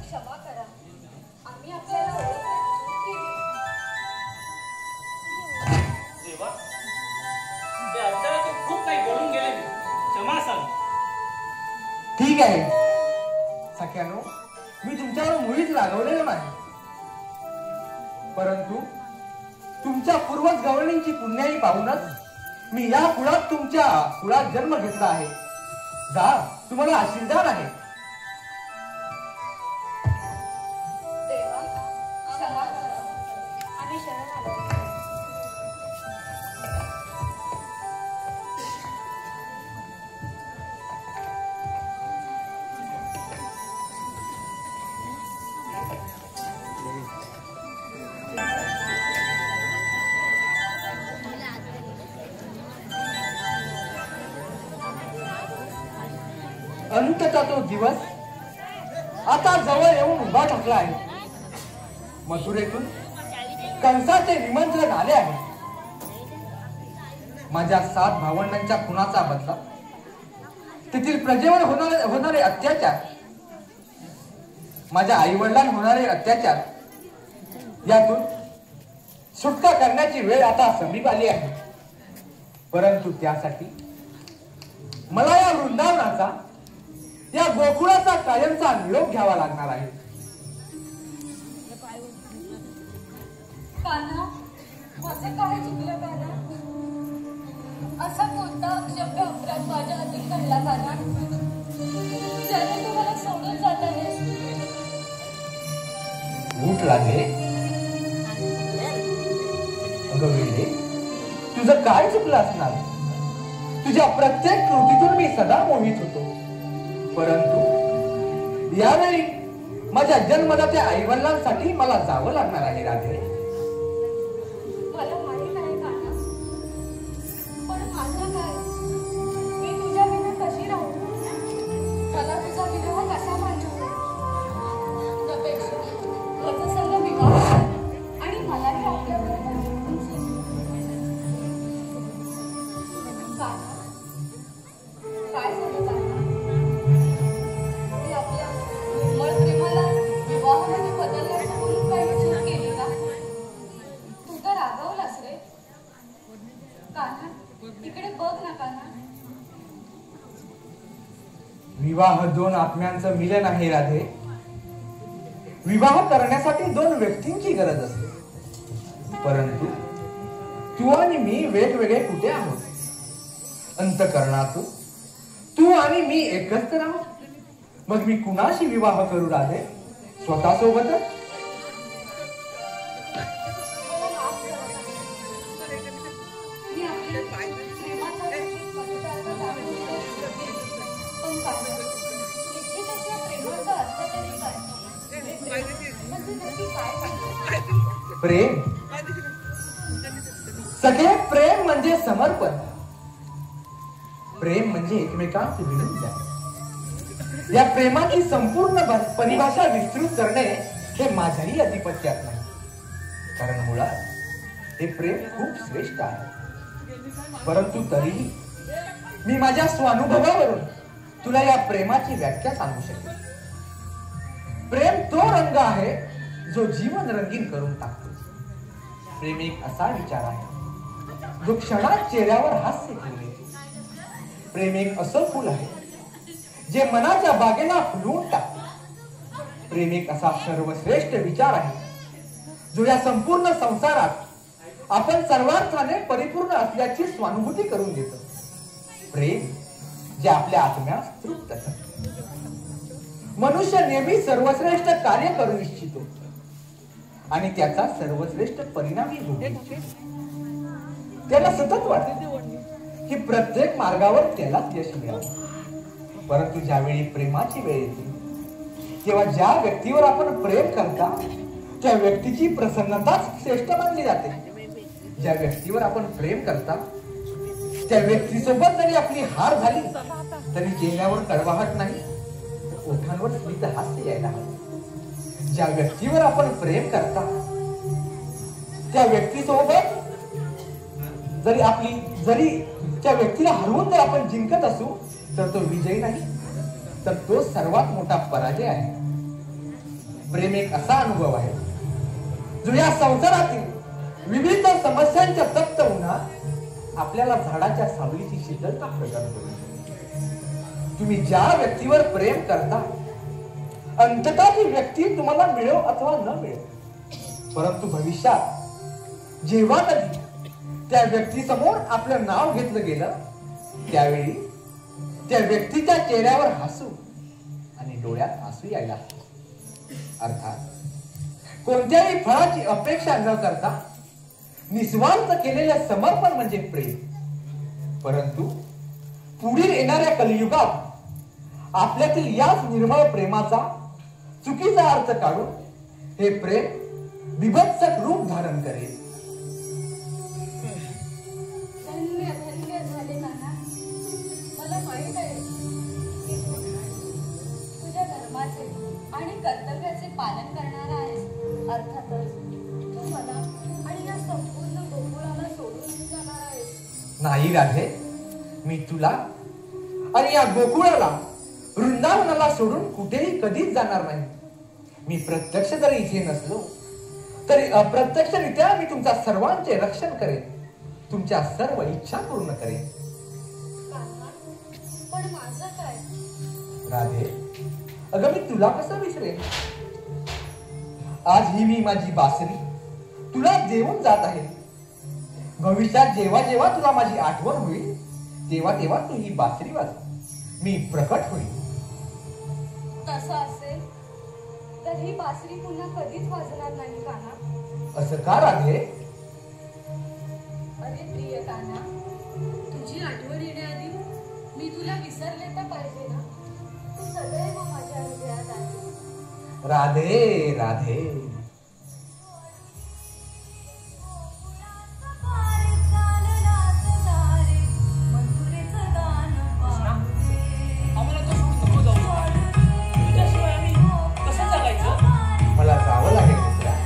क्षमा करा. आम्ही आपल्याला ओळखण्याची चूक केली. देवा, ते अर्ध्यात खूप काही बोलून गेले मी. क्षमा सांग. ठीक आहे सख्यानो, मी तुमच्यावर मुळीच रागवलेलं नाही, परंतु तुमच्या पूर्वज गवळणींची पुण्याई पाहूनच मी या कुळात तुमच्या कुळात जन्म घेतला आहे. जा, तुम्हाला आशीर्वाद आहे. देवा, क्षमा करा. आम्ही शरण आलो. अंततः तो दिवस आता जवळ येऊन उभा ठाकला आहे. मथुरेतून कंसाचे निमंत्रण आले आहे. माझ्या 7 भावंडांच्या खुनाचा बदला, तेथील प्रजेवर होणारे अत्याचार, माझ्या आईवडिलांवर होणारे अत्याचार, यातून सुटका करण्याची वेळ आता समीप आली आहे. परंतु त्यासाठी मला या वृंदावनाचा, या गोकुळाचा कायमचा निरोप घ्यावा लागणार आहे. कान्हा, माझं काय चुकलं कान्हा? असा कोणता अक्षम्य अपराध माझ्या हाती घडला कान्हा, ज्याने तू मला सोडून जात आहेस? उठ राधे. अगं वेडे, तुझं काय चुकलं असणार? तुझ्या प्रत्येक कृतीतून मी सदा मोहित होतो, परंतु यावेळी माझ्या जन्मदात्या आईवडिलांसाठी मला जावं लागणार आहे राधे. मला माहित आहे कान्हा, पण माझं काय? मी तुझ्या विना कशी राहू? मला तुझा विवाह कसा पाहिजे? त्यापेक्षा माझा संग विवाह कर आणि मलाही आपल्याबरोबर घेऊन चल. कान्हा, काय झालं कान्हा? मी आपल्या निर्मळ प्रेमाला विवाहामध्ये बदलण्याचं म्हणून काही चूक केली का? तू तर रागावलास रे. कान्हा, इकडे बघ ना कान्हा. विवाह 2 आत्म्यांचं मिलन आहे राधे. विवाह करण्यासाठी 2 व्यक्तींची गरज असते, परंतु तू आणि मी वेगवेगळे कुठे आहोत? अंतःकरणातून तू आणि मी एकच तर आहोत. मग मी कुणाशी विवाह करू राधे? स्वतःसोबतच? मला माफ करा कान्हा. मी आपल्या प्रेमाचा पवित्रता दाखवू शकते. पण कान्हा, निश्चितच या प्रेमाचा अर्थ तरी काय? म्हणजे नक्की काय सांगतो? प्रेम, सगळे प्रेम म्हणजे समर्पण. प्रेम म्हणजे एकमेकांत विलीन झाले. या प्रेमाची संपूर्ण परिभाषा विस्तृत करणे हे माझ्याही अधिपत्यात नाही, कारण मुळात हे प्रेम खूप श्रेष्ठ आहे. परंतु तरीही मी माझ्या स्वानुभवावरून तुला या प्रेमाची व्याख्या सांगू शकेन. प्रेम तो रंग आहे जो जीवन रंगीन करून टाकतो. प्रेम एक असा विचार आहे जो क्षणात चेहऱ्यावर हास्य घेऊन येतो. प्रेम एक असं फुल आहे जे मनाच्या बागेला फुलवून टाकते. प्रेम एक असा सर्वश्रेष्ठ विचार आहे जो या संपूर्ण संसारात आपण सर्वार्थाने परिपूर्ण असल्याची स्वानुभूती करून देतो. प्रेम जे आपल्या आत्म्यास तृप्त करते. मनुष्य नेहमी सर्वश्रेष्ठ कार्य करू इच्छितो आणि त्याचा सर्वश्रेष्ठ परिणामही होऊ इच्छितो. त्याला सतत वाटते की प्रत्येक मार्गावर त्यालाच यश मिळावं. परंतु ज्यावेळी प्रेमाची वेळ येते तेव्हा ज्या व्यक्तीवर आपण प्रेम करता त्या व्यक्तीची प्रसन्नताच श्रेष्ठ मानली जाते. ज्या व्यक्तीवर आपण प्रेम करता त्या व्यक्तीसोबत जरी आपली हार झाली तरी चेहऱ्यावर कळवाहट नाही, ओठांवर स्मित हास्य यायला हवं. ज्या व्यक्तीवर आपण प्रेम करता त्या व्यक्तीसोबत जरी त्या व्यक्तीला हरवून जर आपण जिंकत असू तर तो विजय नाही, तर तो सर्वात मोठा पराजय आहे. प्रेम एक असा अनुभव आहे जो या संसारातील विविध समस्यांच्या तप्त उन्हात आपल्याला झाडाच्या सावलीची शीतलता प्रदान करतो. तुम्ही ज्या व्यक्तीवर प्रेम करता अंततः ती व्यक्ती तुम्हाला मिळो अथवा न मिळो, परंतु भविष्यात जेव्हा कधी त्या व्यक्तीसमोर आपलं नाव घेतलं गेलं त्यावेळी त्या व्यक्तीच्या चेहऱ्यावर हसू आणि डोळ्यात आसू यायला. अर्थात कोणत्याही फळाची अपेक्षा न करता निस्वार्थ केलेलं समर्पण म्हणजे प्रेम. परंतु पुढील येणाऱ्या कलियुगात आपल्यातील याच निर्मळ प्रेमाचा चुकीचा अर्थ काढून हे प्रेम विभत्सक रूप धारण करेल. धन्य धन्य झाले नाना. मला माहित आहे की तुझ्या धर्माचे आणि कर्तव्याचे पालन करणारा आहेस. अर्थातच तू मला आणि या संपूर्ण गोकुळाला सोडून जाणार आहेस. नाही राधे, मी तुला आणि या गोकुळाला वृंदावनाला सोडून कुठेही कधीच जाणार नाही. मी प्रत्यक्ष जरी इथे नसलो तरी अप्रत्यक्षरित्या मी तुमच्या सर्वांचे रक्षण करेन, तुमच्या सर्व इच्छा पूर्ण करेन. पण माझं काय? राधे, अगं मी तुला कसं विसरेन? आज ही मी माझी बासरी तुला देऊन जात आहे. भविष्यात जेव्हा जेव्हा तुला माझी आठवण होईल तेव्हा तेव्हा तू ही बासरी वाजव, मी प्रकट होईल. तसं असेल तर ही बासरी पुन्हा कधीच वाजणार नाही काना. असं का राधे? अरे प्रिय काना, तुझी आठवण येण्याआधी मी तुला विसरले तर पाहिजे ना. तू सदैव माझ्या हृदयात आहे. राधे राधे. आम्हाला तो सोडून नको जाऊ. तुझ्याशिवाय आम्ही कसं जगायचं? मला जावं लागेल मित्रा.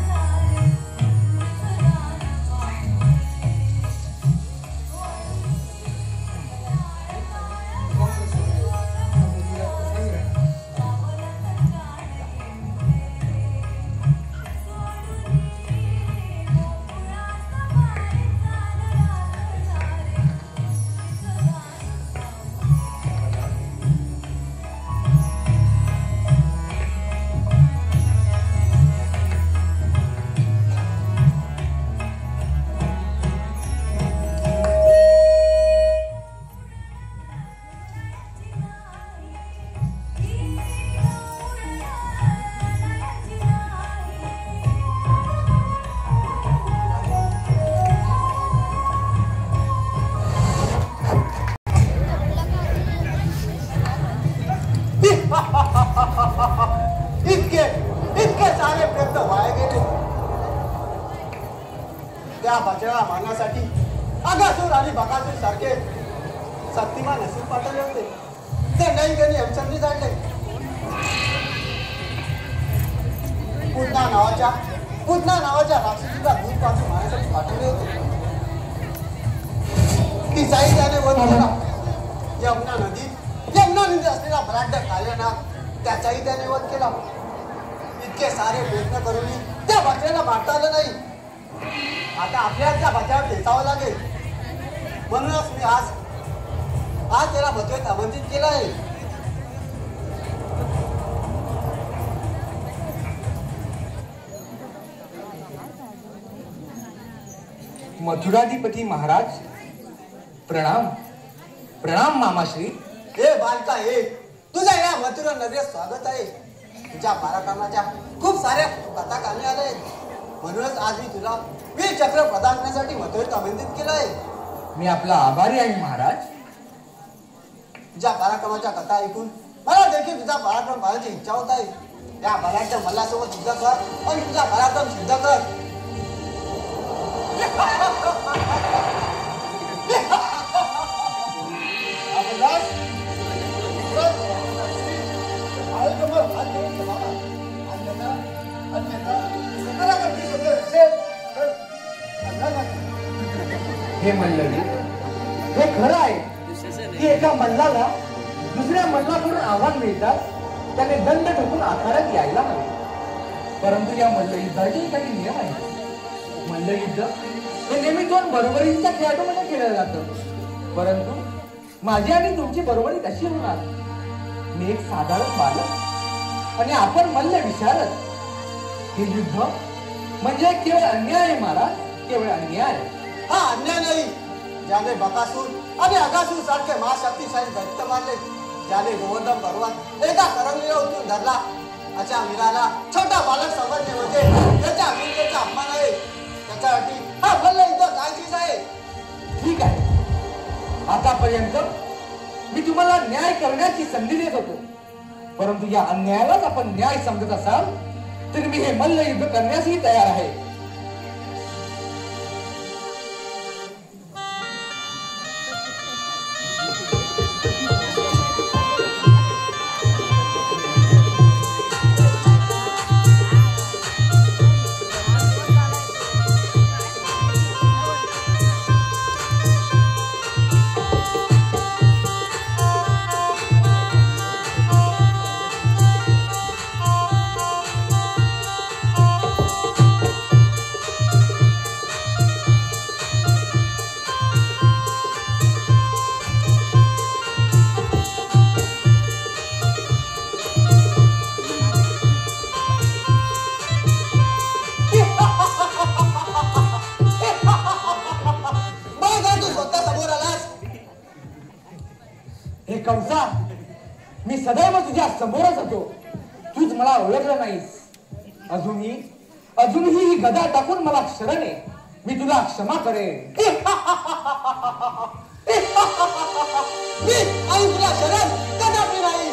इतके सारे प्रयत्न वाया गेले. त्या बछड्या मारण्यासाठी अगासूर आणि बकासूर सारखे शक्तिमान असून पाठवले होते. ते नाही त्यांनी हेमचंदी जाणले. पूतना नावाच्या राक्षसीला दूध पासून मारण्यासाठी पाठवले होते. तिचाही त्याने वध केला. यमुना नदीत असलेला बलाढ्य काल्यानाग त्याचाही त्याने वध केला. इतके सारे प्रयत्न करूनही त्या बछड्याला मारता आलं नाही. आता आपल्याला त्या बछड्यावर ठेचावं लागेल. म्हणूनच मी आज त्याला बछड्यात आमंत्रित केलं आहे. मथुराधिपती महाराज, प्रणाम. प्रणाम मामाश्री. हे बालका, हे तुझ्या या मथुरा नगरीत स्वागत आहे. तुझ्या पराक्रमाच्या खूप साऱ्या कथा कामी आल्या आहेत. म्हणूनच आज मी तुला वीर चक्र प्रदान करण्यासाठी मथुरेत आमंत्रित केलं आहे. मी आपला आभारी आहे महाराज. तुझ्या पराक्रमाच्या कथा ऐकून मला देखील तुझा पराक्रम पाहण्याची इच्छा होत आहे. या बलाढ्य मल्लासोबत युद्ध कर आणि तुझा पराक्रम सिद्ध कर. हे मल्लवी, हे खरं आहे की एका मल्लाला दुसऱ्या मल्लाकडून आव्हान मिळतात त्याने दंड ठोकून आखाड्यात यायला हवे. परंतु या मल्लयुद्धाचे काही नियम आहेत. मल्लयुद्ध हे नेहमी दोन बरोबरीच्या खेळाडूमध्ये खेळलं जातं. परंतु माझी आणि तुमची बरोबरी कशी होणार? मी एक साधारण बालक आणि आपण मल्ल विशारद. हे युद्ध म्हणजे केवळ अन्याय आहे महाराज, केवळ अन्याय. हा अन्याय नाही. ज्याने बकासूर आणि अगासूर सारखे महाशक्तिशाली दैत्य मारले, ज्याने गोवर्धन पर्वत एका करंगलीला उतरून धरला, अशा वीराला छोटा बालक समजणे म्हणजे त्याच्या अभिनेचा अपमान आहे. त्याच्यासाठी हा मल्लयुद्ध काळजीच आहे. ठीक आहे, आतापर्यंत मी तुम्हाला न्याय करण्याची संधी देत होतो, परंतु या अन्यायालाच आपण न्याय समजत असाल तर मी हे मल्लयुद्ध करण्यासही तयार आहे. कंसा, मी सदैव तुझ्या समोरच होतो, तूच मला ओळखलं नाहीस. अजूनही ही गदा टाकून मला शरण आहे, मी तुला क्षमा करेन. मी आणि तुला शरण कदापि नाही.